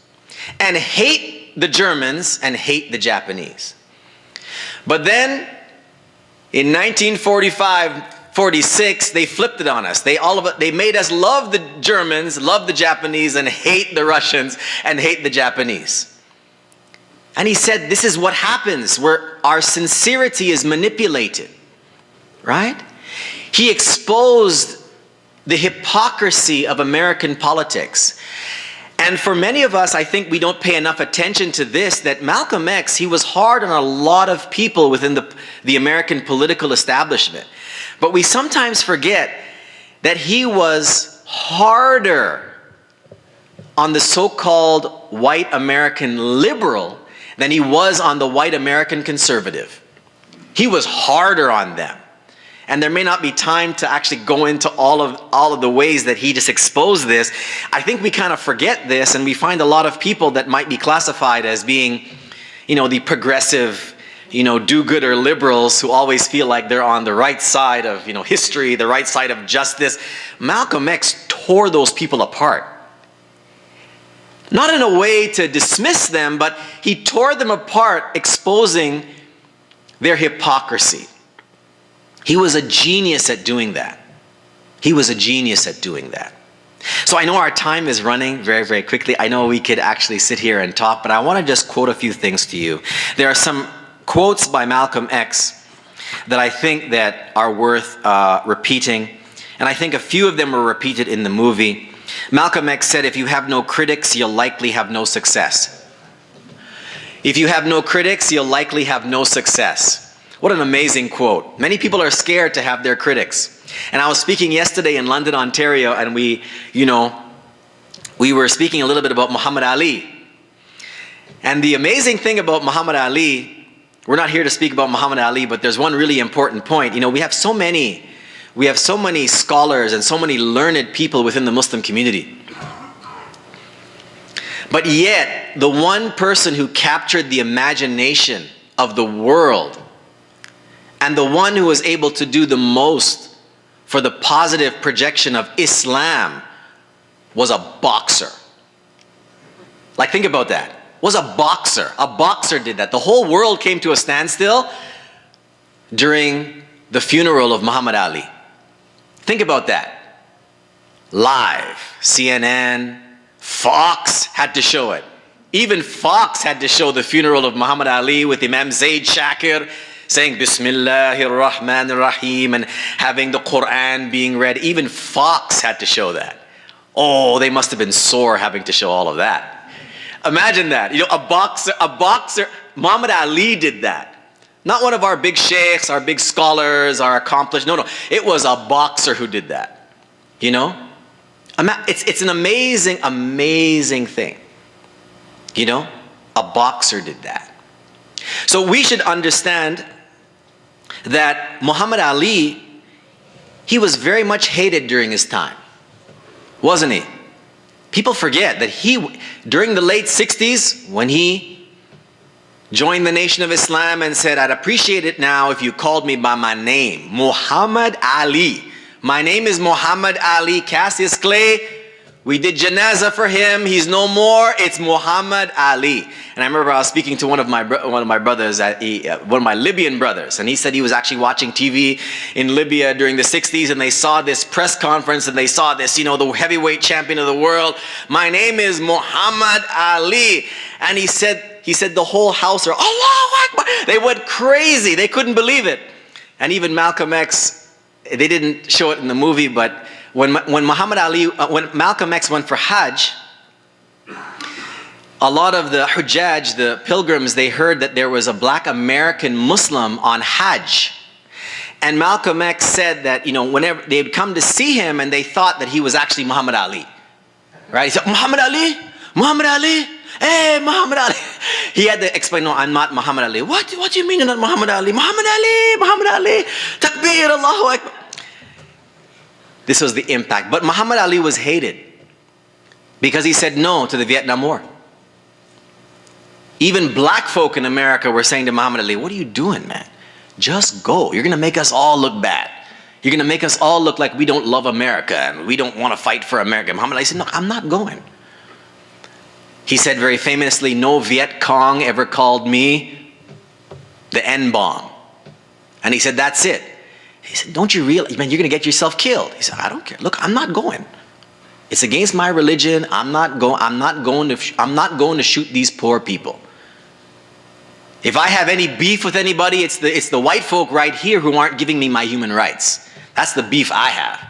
Speaker 2: and hate the Germans and hate the Japanese. But then in 1945-46, they flipped it on us. They made us love the Germans, love the Japanese, and hate the Russians and hate the Japanese. And he said, this is what happens where our sincerity is manipulated, right? He exposed the hypocrisy of American politics. And for many of us, I think we don't pay enough attention to this, that Malcolm X, he was hard on a lot of people within the American political establishment. But we sometimes forget that he was harder on the so-called white American liberal than he was on the white American conservative. He was harder on them. And there may not be time to actually go into all of the ways that he just exposed this. I think we kind of forget this, and we find a lot of people that might be classified as being, the progressive, do-gooder liberals who always feel like they're on the right side of, history, the right side of justice. Malcolm X tore those people apart. Not in a way to dismiss them, but he tore them apart, exposing their hypocrisy. He was a genius at doing that. He was a genius at doing that. So I know our time is running very, very quickly. I know we could actually sit here and talk, but I want to just quote a few things to you. There are some quotes by Malcolm X that I think that are worth repeating, and I think a few of them were repeated in the movie. Malcolm X said, if you have no critics, you'll likely have no success. If you have no critics, you'll likely have no success. What an amazing quote. Many people are scared to have their critics. And I was speaking yesterday in London, Ontario, and we were speaking a little bit about Muhammad Ali. And the amazing thing about Muhammad Ali, we're not here to speak about Muhammad Ali, but there's one really important point. We have so many scholars and so many learned people within the Muslim community. But yet, the one person who captured the imagination of the world and the one who was able to do the most for the positive projection of Islam was a boxer. Like, think about that. Was a boxer. A boxer did that. The whole world came to a standstill during the funeral of Muhammad Ali. Think about that. Live. CNN, Fox had to show it. Even Fox had to show the funeral of Muhammad Ali with Imam Zaid Shakir saying Bismillahir Rahmanir Rahim and having the Quran being read. Even Fox had to show that. Oh, they must have been sore having to show all of that. Imagine that. A boxer, Muhammad Ali did that. Not one of our big sheikhs, our big scholars, our accomplished. No. It was a boxer who did that. It's an amazing, amazing thing. A boxer did that. So we should understand that Muhammad Ali, he was very much hated during his time, wasn't he? People forget that during the late 60s, when he joined the Nation of Islam and said, I'd appreciate it now if you called me by my name, Muhammad Ali. My name is Muhammad Ali Cassius Clay. We did janazah for him. He's no more. It's Muhammad Ali. And I remember I was speaking to one of my brothers, one of my Libyan brothers, and he said he was actually watching TV in Libya during the 60s, and they saw this press conference, and they saw this, the heavyweight champion of the world. My name is Muhammad Ali. And he said the whole house are, Allahu Akbar. They went crazy. They couldn't believe it. And even Malcolm X, they didn't show it in the movie, but when Malcolm X went for Hajj, a lot of the Hujjaj, the pilgrims, they heard that there was a black American Muslim on Hajj. And Malcolm X said that, whenever they'd come to see him and they thought that he was actually Muhammad Ali. Right? He said, Muhammad Ali? Muhammad Ali? Hey, Muhammad Ali. He had to explain, no, I'm not Muhammad Ali. What do you mean you're not Muhammad Ali? Muhammad Ali, Muhammad Ali. Takbir, Allahu Akbar. This was the impact. But Muhammad Ali was hated because he said no to the Vietnam War. Even black folk in America were saying to Muhammad Ali, what are you doing, man? Just go. You're going to make us all look bad. You're going to make us all look like we don't love America and we don't want to fight for America. Muhammad Ali said, no, I'm not going. He said very famously, no Viet Cong ever called me the N-bomb. And he said, that's it. He said, don't you realize, man, you're going to get yourself killed. He said, I don't care. Look, I'm not going. It's against my religion. I'm not going to shoot these poor people. If I have any beef with anybody, it's the white folk right here who aren't giving me my human rights. That's the beef I have.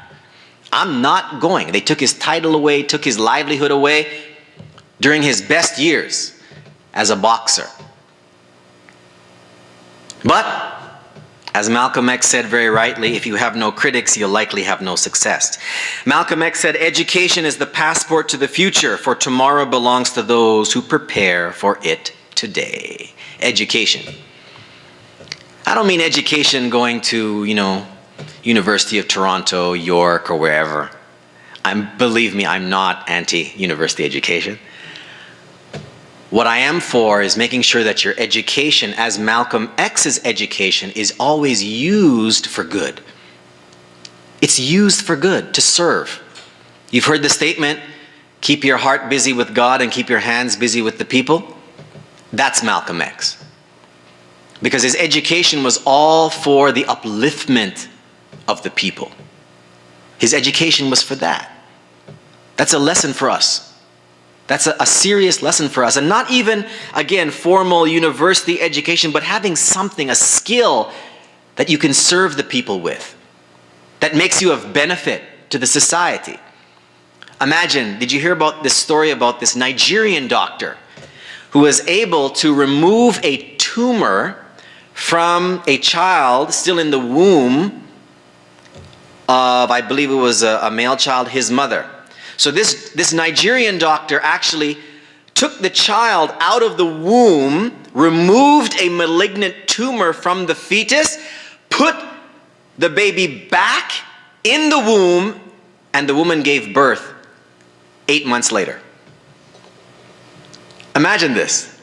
Speaker 2: I'm not going. They took his title away, took his livelihood away during his best years as a boxer. But, as Malcolm X said very rightly, if you have no critics, you'll likely have no success. Malcolm X said, education is the passport to the future, for tomorrow belongs to those who prepare for it today. Education. I don't mean education going to, University of Toronto, York, or wherever. Believe me, I'm not anti-university education. What I am for is making sure that your education, as Malcolm X's education, is always used for good. It's used for good, to serve. You've heard the statement, keep your heart busy with God and keep your hands busy with the people. That's Malcolm X. Because his education was all for the upliftment of the people. His education was for that. That's a lesson for us. That's a serious lesson for us. And not even, again, formal university education, but having something, a skill that you can serve the people with, that makes you of benefit to the society. Imagine, did you hear about this story about this Nigerian doctor who was able to remove a tumor from a child still in the womb of, I believe it was a male child, his mother. So this Nigerian doctor actually took the child out of the womb, removed a malignant tumor from the fetus, put the baby back in the womb, and the woman gave birth 8 months later. Imagine this.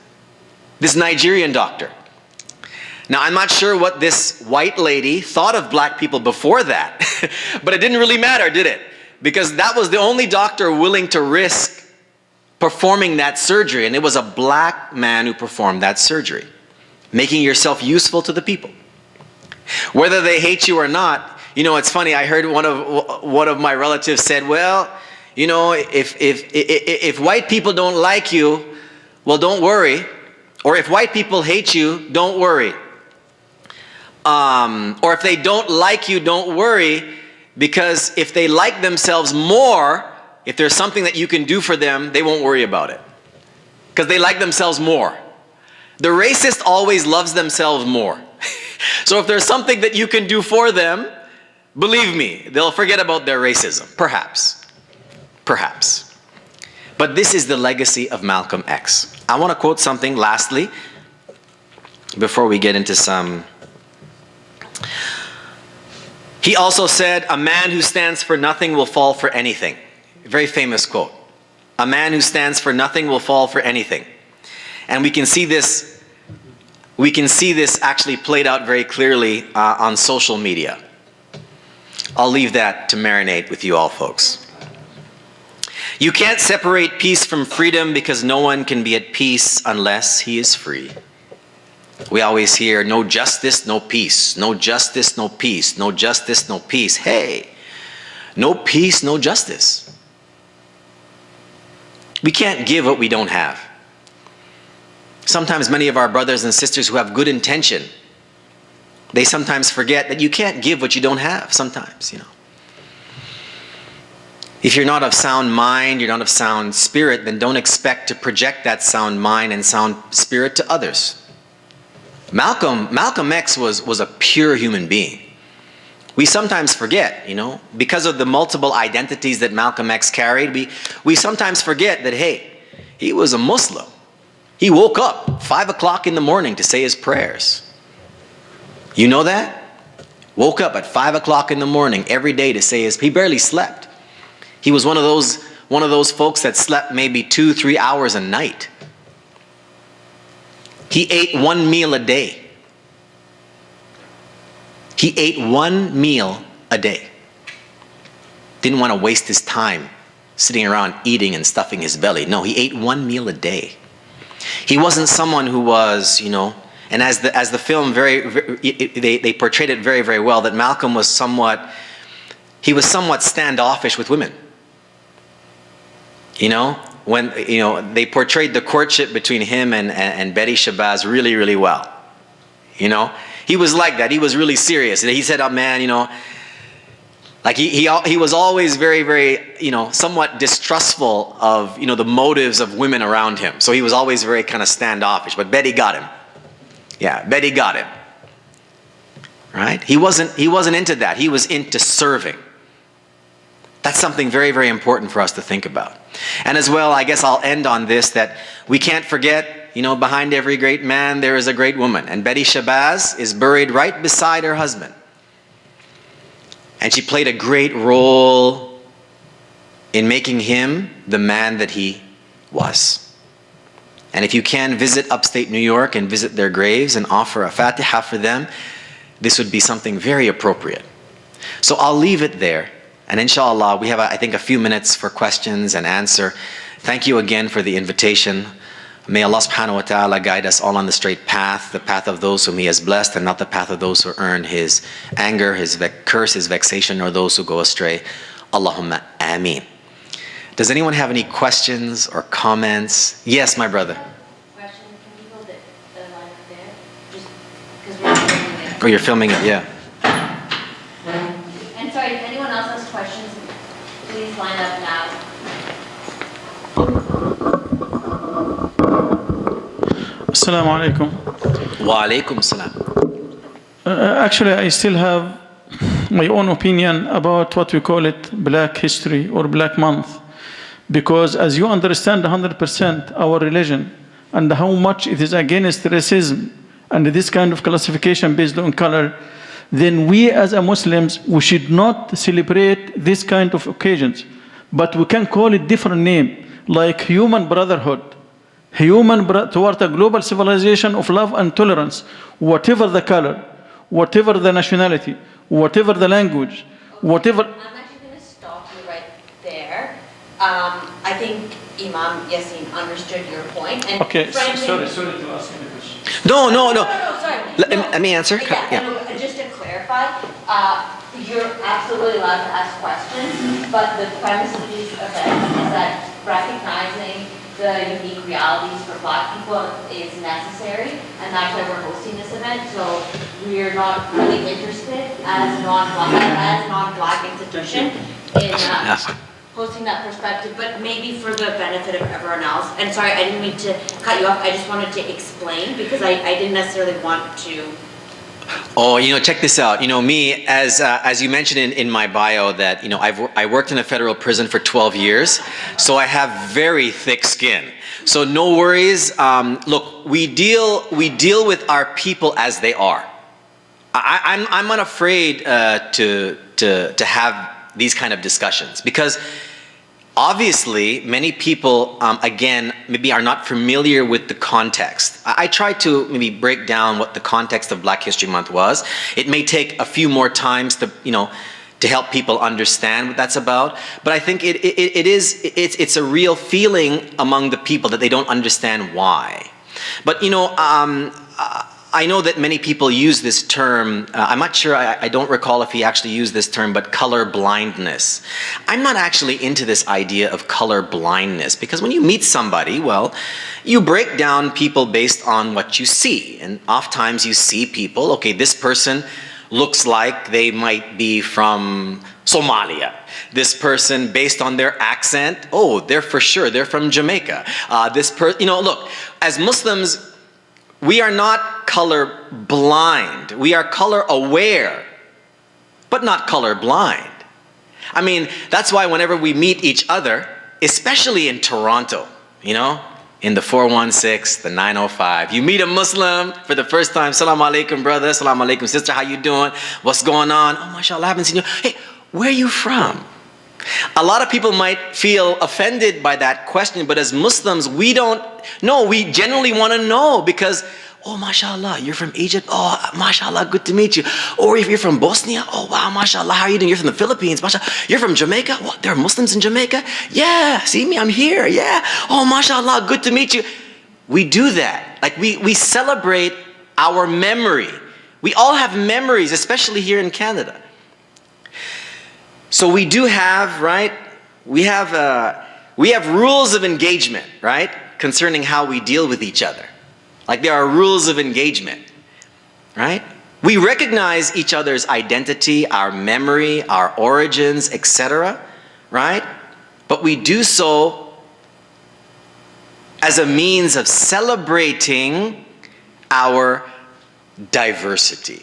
Speaker 2: This Nigerian doctor. Now, I'm not sure what this white lady thought of black people before that, but it didn't really matter, did it? Because that was the only doctor willing to risk performing that surgery, and it was a black man who performed that surgery, making yourself useful to the people. Whether they hate you or not, it's funny, I heard one of my relatives said, well, if white people don't like you, well, don't worry. Or if white people hate you, don't worry. Or if they don't like you, don't worry, because if they like themselves more, if there's something that you can do for them, they won't worry about it. Because they like themselves more. The racist always loves themselves more. So if there's something that you can do for them, believe me, they'll forget about their racism. Perhaps. Perhaps. But this is the legacy of Malcolm X. I want to quote something lastly, before we get into some. He also said, a man who stands for nothing will fall for anything. A very famous quote. A man who stands for nothing will fall for anything. And we can see this actually played out very clearly on social media. I'll leave that to marinate with you all, folks. You can't separate peace from freedom because no one can be at peace unless he is free. We always hear, no justice, no peace. No justice, no peace. No justice, no peace. Hey, no peace, no justice. We can't give what we don't have. Sometimes many of our brothers and sisters who have good intention, they sometimes forget that you can't give what you don't have sometimes, If you're not of sound mind, you're not of sound spirit, then don't expect to project that sound mind and sound spirit to others. Malcolm X was a pure human being. We sometimes forget, because of the multiple identities that Malcolm X carried, we sometimes forget that, hey, he was a Muslim. He woke up 5 o'clock in the morning to say his prayers. You know that? Woke up at 5 o'clock in the morning every day to say he barely slept. He was one of those folks that slept maybe 2-3 hours a night. He ate 1 meal a day. He ate 1 meal a day. Didn't want to waste his time sitting around eating and stuffing his belly. No, he ate one meal a day. He wasn't someone who was, and as the film they portrayed it very, very well, that Malcolm was somewhat standoffish with women. When they portrayed the courtship between him and Betty Shabazz really, really well. He was like that. He was really serious. He said, "Oh man, like he was always very, very, somewhat distrustful of, the motives of women around him. So he was always very kind of standoffish. But Betty got him. Yeah, Betty got him. Right? He wasn't into that. He was into serving. That's something very, very important for us to think about. And as well, I guess I'll end on this, that we can't forget, behind every great man there is a great woman. And Betty Shabazz is buried right beside her husband. And she played a great role in making him the man that he was. And if you can visit upstate New York and visit their graves and offer a Fatiha for them, this would be something very appropriate. So I'll leave it there. And inshallah, we have, I think, a few minutes for questions and answer. Thank you again for the invitation. May Allah subhanahu wa ta'ala guide us all on the straight path, the path of those whom He has blessed, and not the path of those who earn His anger, His curse, His vexation, or those who go astray. Allahumma ameen. Does anyone have any questions or comments? Yes, my brother.
Speaker 1: Question, can you hold the line up there? Just because we're filming it.
Speaker 2: Oh, you're filming it, yeah.
Speaker 1: And sorry, if anyone else has questions, please line up now.
Speaker 4: Assalamu alaikum.
Speaker 2: Wa alaikum salam.
Speaker 4: Actually, I still have my own opinion about what we call it Black History or Black Month. Because as you understand 100% our religion and how much it is against racism and this kind of classification based on color, then we as a Muslims, we should not celebrate this kind of occasions. But we can call it different name, like human brotherhood, toward a global civilization of love and tolerance, whatever the color, whatever the nationality, whatever the language, whatever.
Speaker 1: I'm actually going to stop you right there. I think Imam Yasin understood your point. And
Speaker 4: Okay,
Speaker 1: friendly,
Speaker 4: sorry to ask you the question.
Speaker 2: No,
Speaker 1: sorry.
Speaker 2: Let me answer.
Speaker 1: Yeah. No, just to clarify, you're absolutely allowed to ask questions, but the premise of this event is that recognizing the unique realities for Black people is necessary, and that's why we're hosting this event. So we're not really interested as non-Black institution in hosting that perspective, but maybe for the benefit of everyone else. And sorry, I didn't mean to cut you off. I just wanted to explain because I didn't necessarily want to.
Speaker 2: Oh, check this out. Me, as you mentioned in my bio, that I worked in a federal prison for 12 years, so I have very thick skin. So no worries. Look, we deal with our people as they are. I'm not afraid to have these kind of discussions because obviously many people again maybe are not familiar with the context. I tried to maybe break down what the context of Black History Month was. It may take a few more times to help people understand what that's about, but I think it's a real feeling among the people that they don't understand why. But I know that many people use this term, I'm not sure, I don't recall if he actually used this term, but color blindness. I'm not actually into this idea of color blindness because when you meet somebody, well, you break down people based on what you see. And oftentimes you see people, okay, this person looks like they might be from Somalia. This person, based on their accent, oh, they're from Jamaica. Look, as Muslims, we are not color blind. We are color aware, but not color blind. I mean, that's why whenever we meet each other, especially in Toronto, in the 416, the 905, you meet a Muslim for the first time. Salaam alaikum, brother. Salaam alaikum, sister. How you doing? What's going on? Oh, mashallah, I haven't seen you. Hey, where are you from? A lot of people might feel offended by that question, but as Muslims, we don't know. We generally want to know because oh, mashallah, you're from Egypt? Oh, mashallah, good to meet you. Or if you're from Bosnia, oh, wow, mashallah, how are you doing? You're from the Philippines, mashallah. You're from Jamaica? What, there are Muslims in Jamaica? Yeah, see me, I'm here, yeah. Oh, mashallah, good to meet you. We do that. Like we celebrate our memory. We all have memories, especially here in Canada. So we do have, right, we have rules of engagement, right, concerning how we deal with each other. Like there are rules of engagement, right? We recognize each other's identity, our memory, our origins, etc., right? But we do so as a means of celebrating our diversity.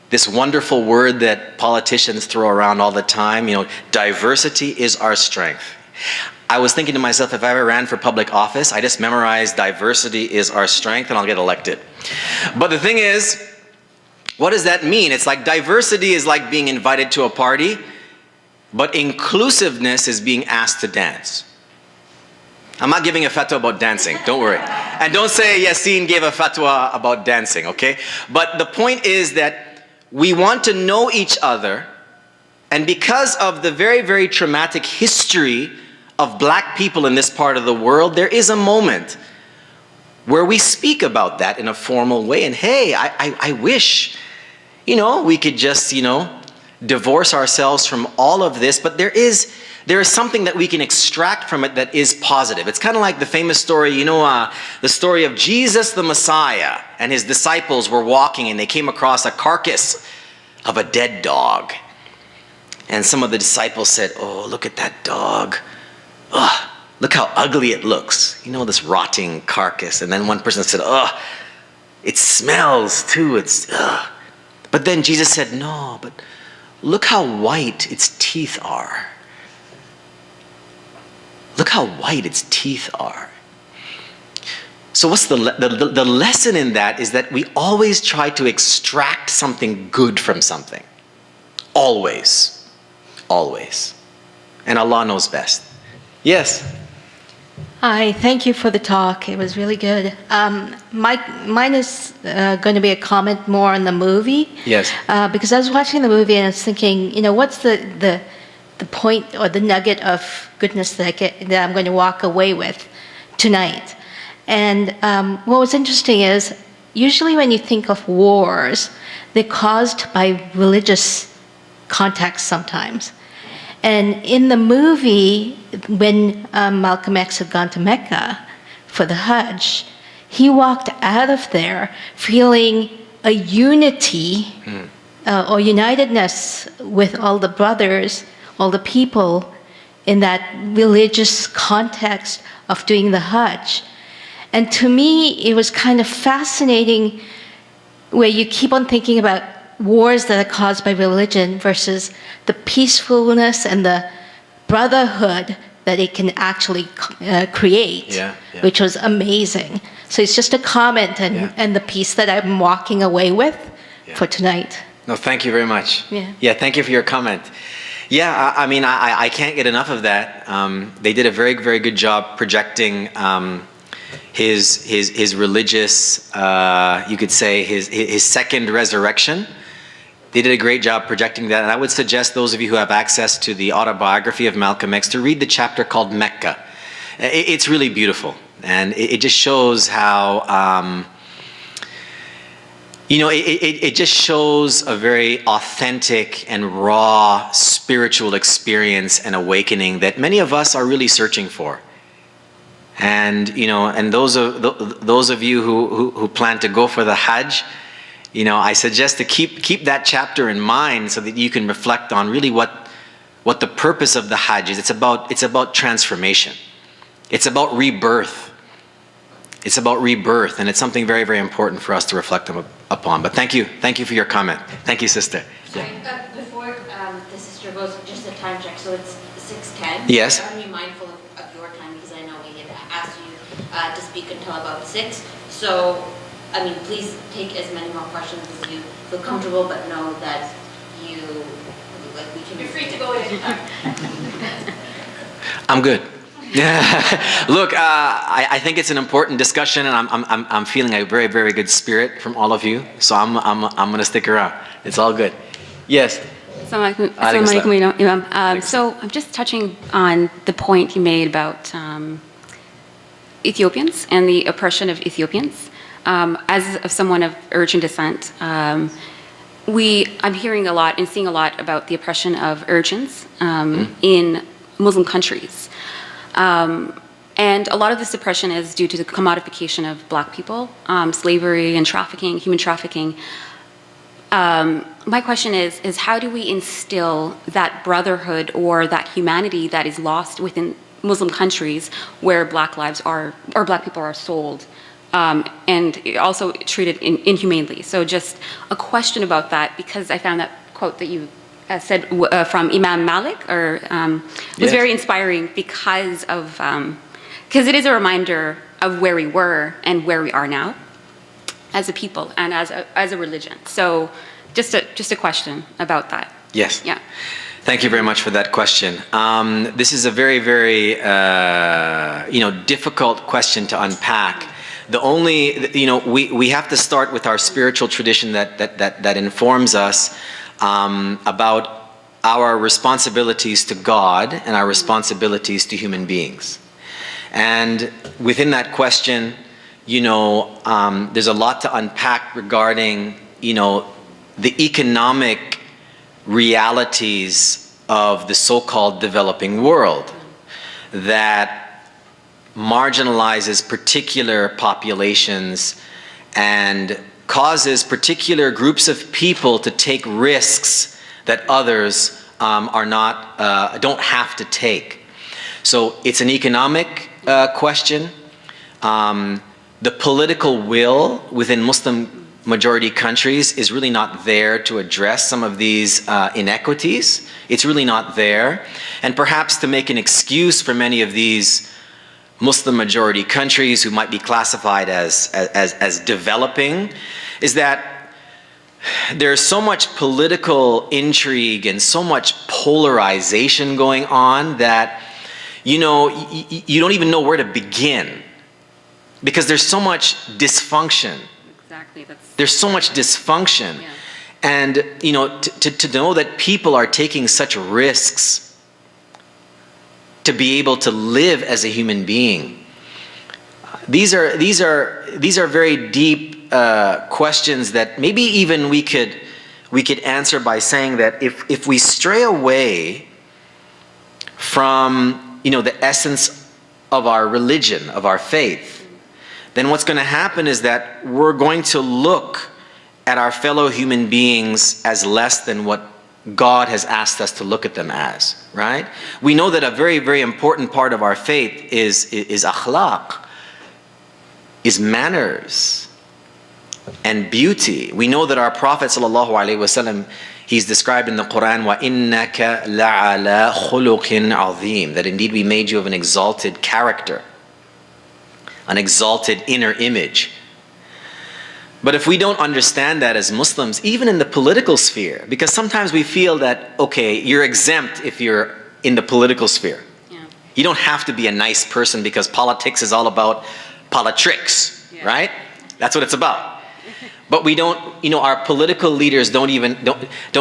Speaker 2: This wonderful word that politicians throw around all the time, diversity is our strength. I was thinking to myself, if I ever ran for public office, I just memorize diversity is our strength and I'll get elected. But the thing is, what does that mean? It's like diversity is like being invited to a party, but inclusiveness is being asked to dance. I'm not giving a fatwa about dancing, don't worry. And don't say Yasin gave a fatwa about dancing, okay? But the point is that we want to know each other, and because of the very, very traumatic history of black people in this part of the world, there is a moment where we speak about that in a formal way. And hey, I wish, we could just, divorce ourselves from all of this, but there is something that we can extract from it that is positive. It's kind of like the famous story, the story of Jesus the Messiah and his disciples were walking and they came across a carcass of a dead dog. And some of the disciples said, oh, look at that dog. Ugh, look how ugly it looks. This rotting carcass. And then one person said, ugh, it smells too. Ugh. But then Jesus said, no, but look how white its teeth are. Look how white its teeth are. So what's the lesson in that is that we always try to extract something good from something. Always. Always. And Allah knows best. Yes.
Speaker 5: Hi, thank you for the talk. It was really good. Mine is going to be a comment more on the movie.
Speaker 2: Yes.
Speaker 5: Because I was watching the movie and I was thinking, what's the point or the nugget of goodness that I'm going to walk away with tonight? And what was interesting is, usually when you think of wars, they're caused by religious context sometimes. And in the movie, when Malcolm X had gone to Mecca for the Hajj, he walked out of there feeling a unity or unitedness with all the brothers, all the people in that religious context of doing the Hajj. And to me, it was kind of fascinating where you keep on thinking about wars that are caused by religion versus the peacefulness and the brotherhood that it can actually create, which was amazing. So it's just a comment and the piece that I'm walking away with for tonight.
Speaker 2: No, thank you very much.
Speaker 5: Yeah,
Speaker 2: thank you for your comment. Yeah, I can't get enough of that. They did a very, very good job projecting his religious, you could say, his second resurrection. They did a great job projecting that, and I would suggest those of you who have access to the autobiography of Malcolm X to read the chapter called Mecca. It's really beautiful, and it just shows how, it just shows a very authentic and raw spiritual experience and awakening that many of us are really searching for. And and those of you who plan to go for the Hajj, I suggest to keep that chapter in mind so that you can reflect on really what the purpose of the Hajj is. It's about transformation. It's about rebirth. It's about rebirth, and it's something very, very important for us to reflect upon. But thank you for your comment. Thank you, sister.
Speaker 1: Sorry, before the sister goes, just a time check. So it's 6:10.
Speaker 2: Yes.
Speaker 1: I want to be mindful of your time because I know we had asked you to speak until about 6. So, please take as many more questions as you feel comfortable, but know that we can.
Speaker 6: You're free to go at any time.
Speaker 2: I'm good. Look, I think it's an important discussion, and I'm feeling a very, very good spirit from all of you. So I'm going to stick around. It's all good. Yes.
Speaker 6: Assalamu alaikum, Imam. So I'm just touching on the point you made about Ethiopians and the oppression of Ethiopians. As someone of Urchin descent, I'm hearing a lot and seeing a lot about the oppression of Urchins in Muslim countries. And a lot of this oppression is due to the commodification of black people, slavery and trafficking, human trafficking. My question is how do we instill that brotherhood or that humanity that is lost within Muslim countries where black lives are, or black people are sold, and also treated inhumanely? So just a question about that, because I found that quote that you said from Imam Malik was very inspiring because it is a reminder of where we were and where we are now as a people and as a religion. So just a question about that.
Speaker 2: Yes.
Speaker 6: Yeah.
Speaker 2: Thank you very much for that question. This is a very, very difficult question to unpack. We have to start with our spiritual tradition that informs us about our responsibilities to God and our responsibilities to human beings. And within that question, there's a lot to unpack regarding, the economic realities of the so-called developing world that marginalizes particular populations and causes particular groups of people to take risks that others don't have to take. So it's an economic question. The political will within Muslim majority countries is really not there to address some of these inequities. It's really not there. And perhaps to make an excuse for many of these Muslim majority countries who might be classified as developing is that there's so much political intrigue and so much polarization going on that you don't even know where to begin, because there's so much dysfunction.
Speaker 6: Exactly.
Speaker 2: There's so much dysfunction.
Speaker 6: Yeah.
Speaker 2: And to know that people are taking such risks to be able to live as a human being, these are very deep questions that maybe even we could answer by saying that if we stray away from the essence of our religion, of our faith, then what's going to happen is that we're going to look at our fellow human beings as less than what God has asked us to look at them as, right? We know that a very, very important part of our faith is akhlaq, is manners and beauty. We know that our Prophet ﷺ, he's described in the Quran, وَإِنَّكَ لَعَلَى خُلُقٍ عَظِيمٍ, that indeed we made you of an exalted character, an exalted inner image. But if we don't understand that as Muslims, even in the political sphere, because sometimes we feel that, okay, you're exempt if you're in the political sphere. Yeah. You don't have to be a nice person because politics is all about politricks, yeah, right? That's what it's about. But we don't, our political leaders don't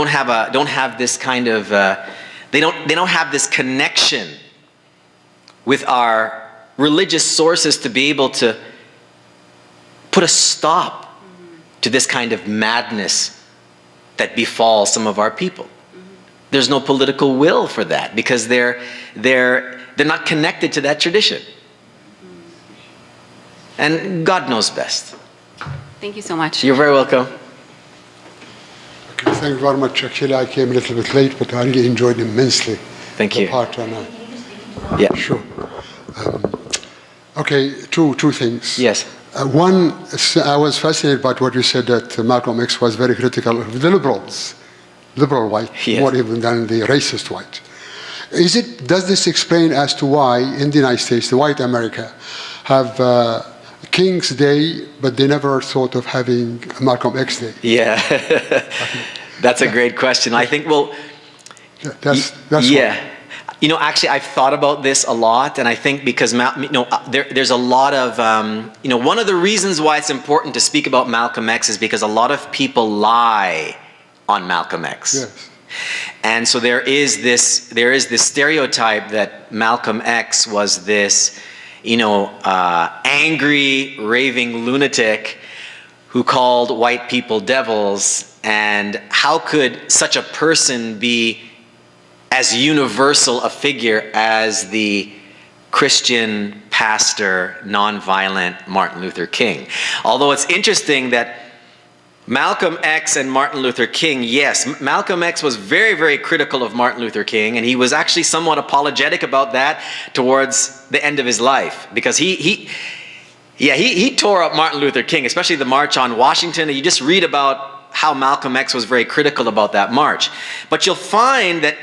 Speaker 2: have this kind of, they don't have this connection with our religious sources to be able to put a stop to this kind of madness that befalls some of our people. There's no political will for that because they're not connected to that tradition. And God knows best.
Speaker 6: Thank you so much.
Speaker 2: You're very welcome.
Speaker 7: Okay, thank you very much. Actually, I came a little bit late, but I really enjoyed immensely.
Speaker 2: Thank you.
Speaker 7: Part on
Speaker 2: yeah.
Speaker 7: Sure. Okay, two things.
Speaker 2: Yes.
Speaker 7: One, I was fascinated by what you said that Malcolm X was very critical of the liberal white,
Speaker 2: yes,
Speaker 7: more even than the racist white. Does this explain as to why in the United States, the white America, have King's Day, but they never thought of having Malcolm X Day?
Speaker 2: Yeah, that's a great question. I think, well,
Speaker 7: that's
Speaker 2: yeah. Actually, I've thought about this a lot, and I think because there's a lot of one of the reasons why it's important to speak about Malcolm X is because a lot of people lie on Malcolm X.
Speaker 7: Yes.
Speaker 2: And so there is this stereotype that Malcolm X was this angry, raving lunatic who called white people devils, and how could such a person be as universal a figure as the Christian pastor, nonviolent Martin Luther King. Although it's interesting that Malcolm X and Martin Luther King, yes, Malcolm X was very, very critical of Martin Luther King, and he was actually somewhat apologetic about that towards the end of his life, because he tore up Martin Luther King, especially the March on Washington. And you just read about how Malcolm X was very critical about that march. But you'll find that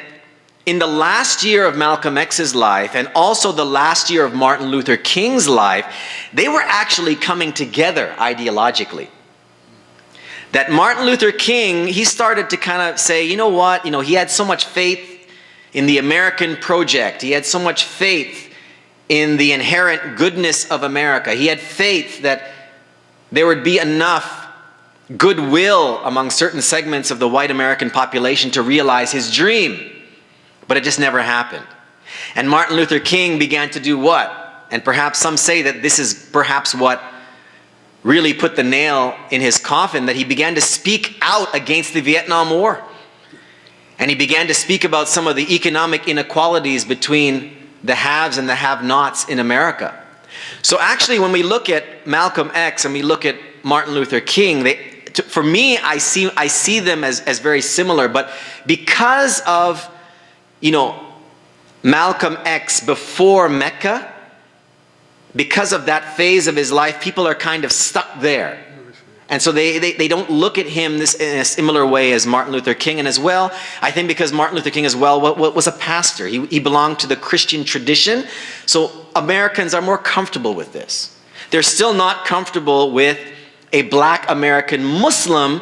Speaker 2: in the last year of Malcolm X's life, and also the last year of Martin Luther King's life, they were actually coming together ideologically. That Martin Luther King, he started to kind of say, you know what, he had so much faith in the American project. He had so much faith in the inherent goodness of America. He had faith that there would be enough goodwill among certain segments of the white American population to realize his dream. But it just never happened. And Martin Luther King began to do what? And perhaps some say that this is perhaps what really put the nail in his coffin, that he began to speak out against the Vietnam War. And he began to speak about some of the economic inequalities between the haves and the have-nots in America. So actually, when we look at Malcolm X and we look at Martin Luther King, for me, I see them as very similar. But because of Malcolm X before Mecca, because of that phase of his life, people are kind of stuck there. And so they don't look at him in a similar way as Martin Luther King. And as well, I think because Martin Luther King as well was a pastor. He belonged to the Christian tradition. So Americans are more comfortable with this. They're still not comfortable with a black American Muslim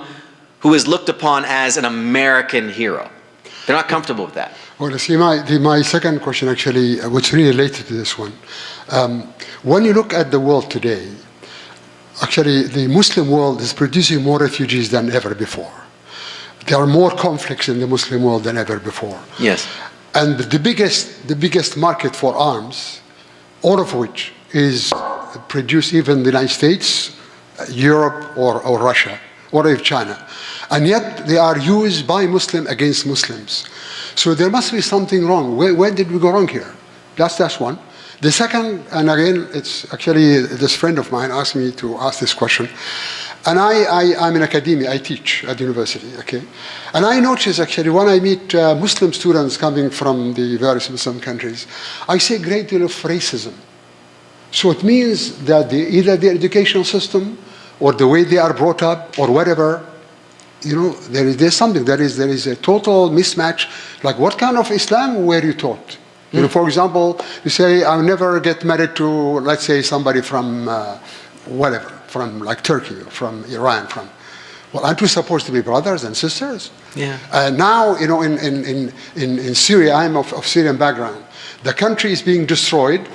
Speaker 2: who is looked upon as an American hero. They're not comfortable with that.
Speaker 7: Well, see, my second question actually, which really related to this one. When you look at the world today, actually the Muslim world is producing more refugees than ever before. There are more conflicts in the Muslim world than ever before.
Speaker 2: Yes.
Speaker 7: And the biggest market for arms, all of which is produced even in the United States, Europe, or Russia, or even China. And yet they are used by Muslims against Muslims. So there must be something wrong. Where did we go wrong here? That's one. The second, and again, it's actually this friend of mine asked me to ask this question. And I'm in academia, I teach at university, okay? And I notice actually when I meet Muslim students coming from the various Muslim countries, I see a great deal of racism. So it means that either the educational system or the way they are brought up or whatever, there's something, there is a total mismatch. Like, what kind of Islam were you taught? For example, you say, I'll never get married to, let's say, somebody from whatever, from like Turkey, or from Iran, well, aren't we supposed to be brothers and sisters?
Speaker 2: Yeah.
Speaker 7: Now, in Syria, I'm of Syrian background. The country is being destroyed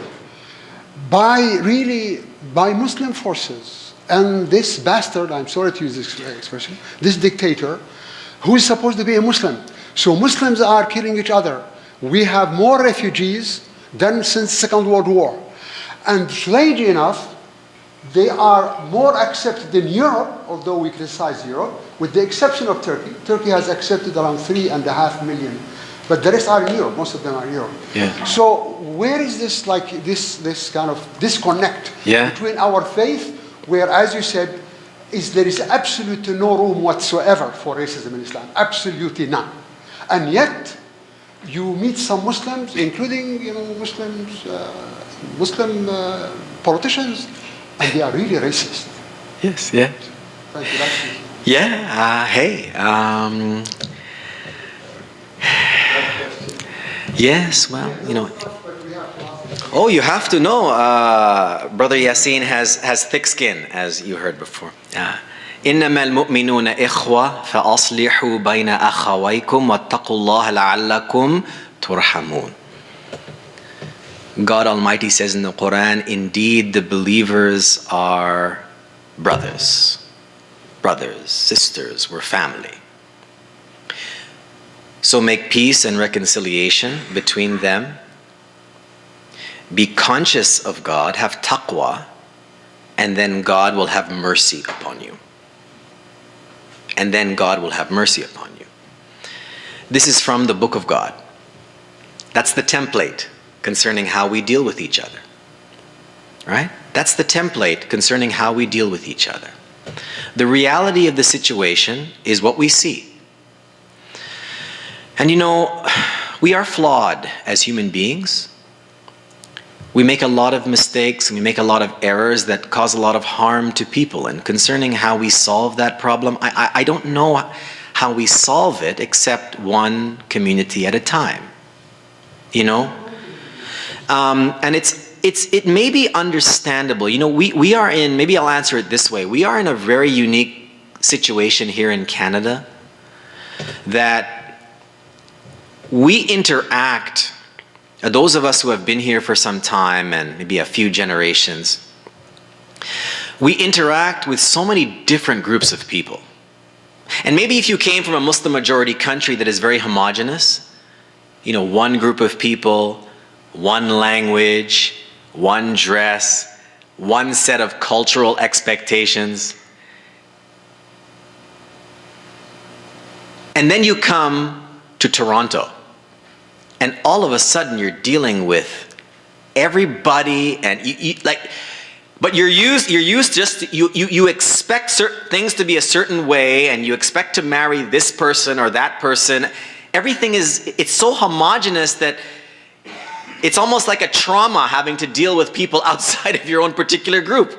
Speaker 7: by Muslim forces. And this bastard, I'm sorry to use this expression, this dictator, who is supposed to be a Muslim. So Muslims are killing each other. We have more refugees than since Second World War. And strangely enough, they are more accepted in Europe, although we criticize Europe, with the exception of Turkey. Turkey has accepted around 3.5 million. But the rest are in Europe. Most of them are in Europe.
Speaker 2: Yeah.
Speaker 7: So where is this kind of disconnect between our faith, where, as you said, there is absolutely no room whatsoever for racism in Islam, absolutely none. And yet, you meet some Muslims, including Muslim politicians, and they are really racist.
Speaker 2: Yes, yeah.
Speaker 7: Thank you.
Speaker 2: Yeah, yes, well, Oh, you have to know, Brother Yasin has thick skin, as you heard before. إنما المؤمنون إخوة فأصلحوا بين أخويكم واتقوا الله لعلكم ترحمون. God Almighty says in the Quran, indeed the believers are brothers. Brothers, sisters, we're family. So make peace and reconciliation between them. Be conscious of God, have taqwa, and then God will have mercy upon you. And then God will have mercy upon you. This is from the Book of God. That's the template concerning how we deal with each other. Right? That's the template concerning how we deal with each other. The reality of the situation is what we see. And you know, we are flawed as human beings. We make a lot of mistakes and we make a lot of errors that cause a lot of harm to people. And concerning how we solve that problem, I don't know how we solve it except one community at a time. You know? And it may be understandable. You know, we are in, maybe I'll answer it this way. We are in a very unique situation here in Canada that we interact, those of us who have been here for some time and maybe a few generations, we interact with so many different groups of people. And maybe if you came from a Muslim majority country that is very homogenous, you know, one group of people, one language, one dress, one set of cultural expectations. And then you come to Toronto, and all of a sudden you're dealing with everybody, and but you're used just you expect certain things to be a certain way, and you expect to marry this person or that person. Everything it's so homogenous that it's almost like a trauma having to deal with people outside of your own particular group.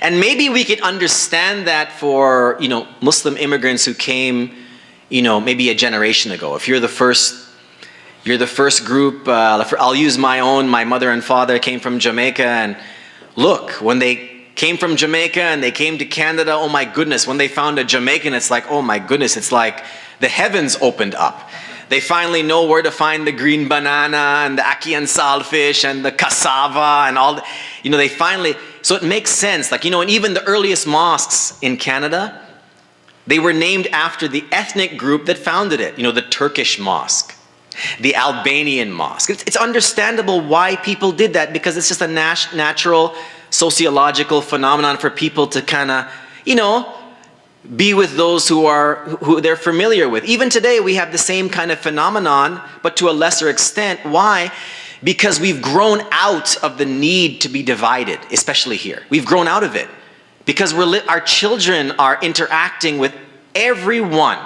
Speaker 2: And maybe we could understand that for, you know, Muslim immigrants who came, you know, maybe a generation ago. If you're the first group, I'll use my mother and father came from Jamaica, and look, when they came from Jamaica and they came to Canada, oh my goodness, when they found a Jamaican, it's like, oh my goodness, it's like the heavens opened up. They finally know where to find the green banana and the ackee and saltfish and the cassava and all, you know, they finally, so it makes sense. Like, you know, and even the earliest mosques in Canada, they were named after the ethnic group that founded it. You know, the Turkish mosque, the Albanian mosque. It's understandable why people did that, because it's just a natural sociological phenomenon for people to kind of, you know, be with those who they're familiar with. Even today we have the same kind of phenomenon, but to a lesser extent. Why? Because we've grown out of the need to be divided, especially here. We've grown out of it because our children are interacting with everyone.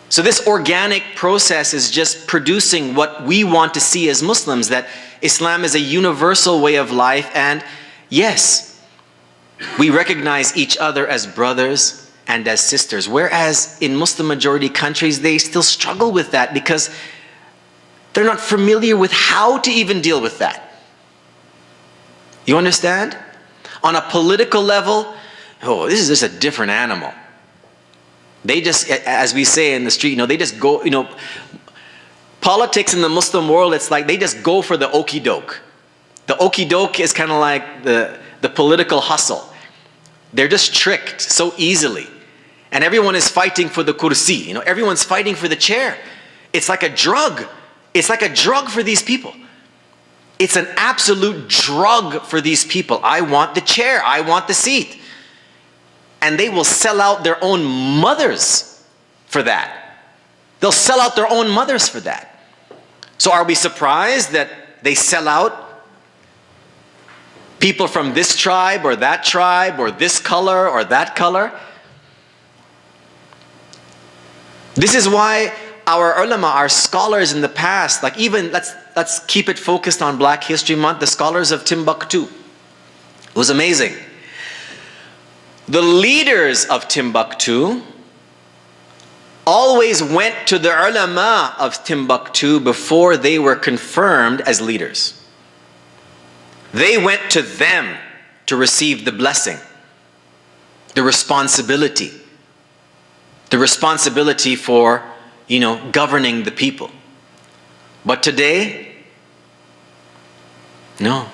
Speaker 2: So this organic process is just producing what we want to see as Muslims, that Islam is a universal way of life, and yes, we recognize each other as brothers and as sisters. Whereas in Muslim majority countries, they still struggle with that because they're not familiar with how to even deal with that. You understand? On a political level, oh, this is just a different animal. They just, as we say in the street, you know, they just go, you know, politics in the Muslim world, it's like they just go for the okie doke. The okie doke is kind of like the political hustle. They're just tricked so easily. And everyone is fighting for the kursi. You know, everyone's fighting for the chair. It's like a drug. It's like a drug for these people. It's an absolute drug for these people. I want the chair. I want the seat. And they will sell out their own mothers for that. They'll sell out their own mothers for that. So are we surprised that they sell out people from this tribe or this color or that color? This is why our ulama, our scholars in the past, like even, let's keep it focused on Black History Month, the scholars of Timbuktu. It was amazing. The leaders of Timbuktu always went to the ulama of Timbuktu before they were confirmed as leaders. They went to them to receive the blessing, the responsibility for, you know, governing the people. But today, No.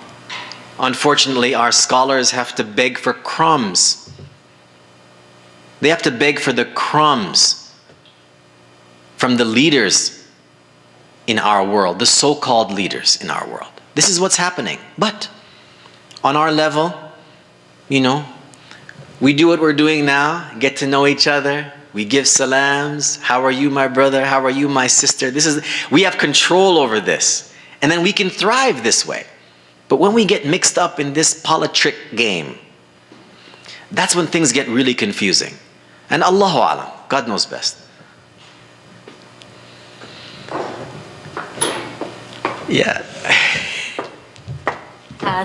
Speaker 2: Unfortunately, our scholars have to beg for crumbs. They have to beg for the crumbs from the leaders in our world, the so-called leaders in our world. This is what's happening. But on our level, you know, we do what we're doing now, get to know each other. We give salams. How are you, my brother? How are you, my sister? We have control over this. And then we can thrive this way. But when we get mixed up in this politrick game, that's when things get really confusing. And Allahu Alam, God knows best. Yeah.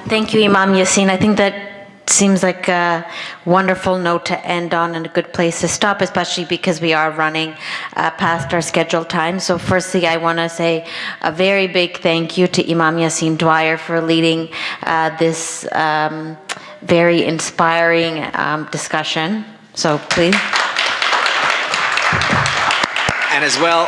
Speaker 1: Thank you, Imam Yasin. I think that seems like a wonderful note to end on and a good place to stop, especially because we are running past our scheduled time. So firstly, I want to say a very big thank you to Imam Yasin Dwyer for leading this very inspiring discussion. So please.
Speaker 2: And as well,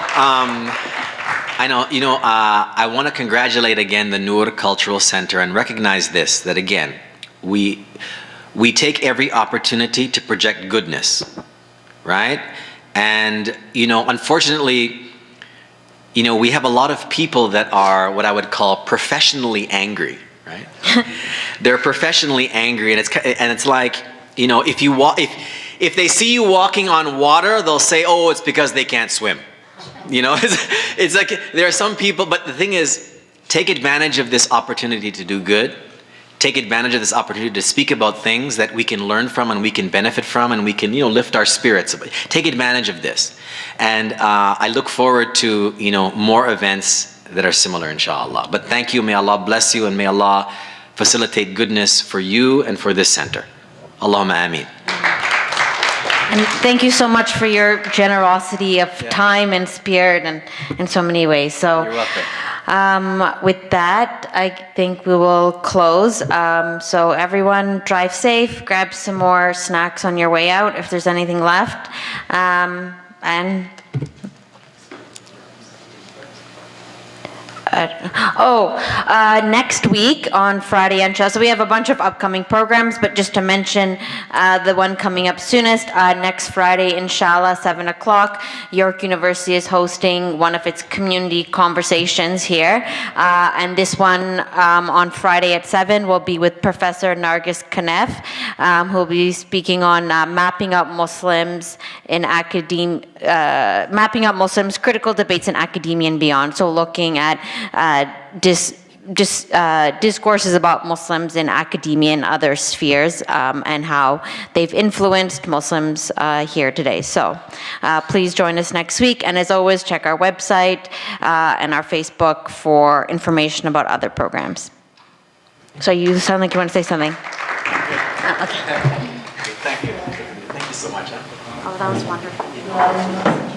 Speaker 2: I want to congratulate again the Noor Cultural Center and recognize this, that again, we take every opportunity to project goodness, right? And, unfortunately, we have a lot of people that are what I would call professionally angry, right? They're professionally angry, and it's like, if they see you walking on water, they'll say, oh, it's because they can't swim. It's like there are some people, but the thing is, take advantage of this opportunity to do good. Take advantage of this opportunity to speak about things that we can learn from and we can benefit from and we can, lift our spirits. Take advantage of this. And I look forward to, more events that are similar, inshallah. But thank you. May Allah bless you and may Allah facilitate goodness for you and for this center. Allahumma ameen.
Speaker 1: And thank you so much for your generosity of time and spirit and in so many ways. So,
Speaker 2: you're welcome.
Speaker 1: With that, I think we will close. So everyone drive safe, grab some more snacks on your way out if there's anything left. Next week on Friday, inshallah. So we have a bunch of upcoming programs, but just to mention the one coming up soonest, next Friday, inshallah, 7 o'clock, York University is hosting one of its community conversations here. And this one on Friday at 7 will be with Professor Nargis Kanef, who will be speaking on mapping up Muslims in academia, mapping up Muslims, critical debates in academia and beyond. So looking at discourses about Muslims in academia and other spheres and how they've influenced Muslims here today. So please join us next week. And as always, check our website and our Facebook for information about other programs. So you sound like you want to say something.
Speaker 2: Okay. Thank you. Thank you so much.
Speaker 1: Oh, that was wonderful.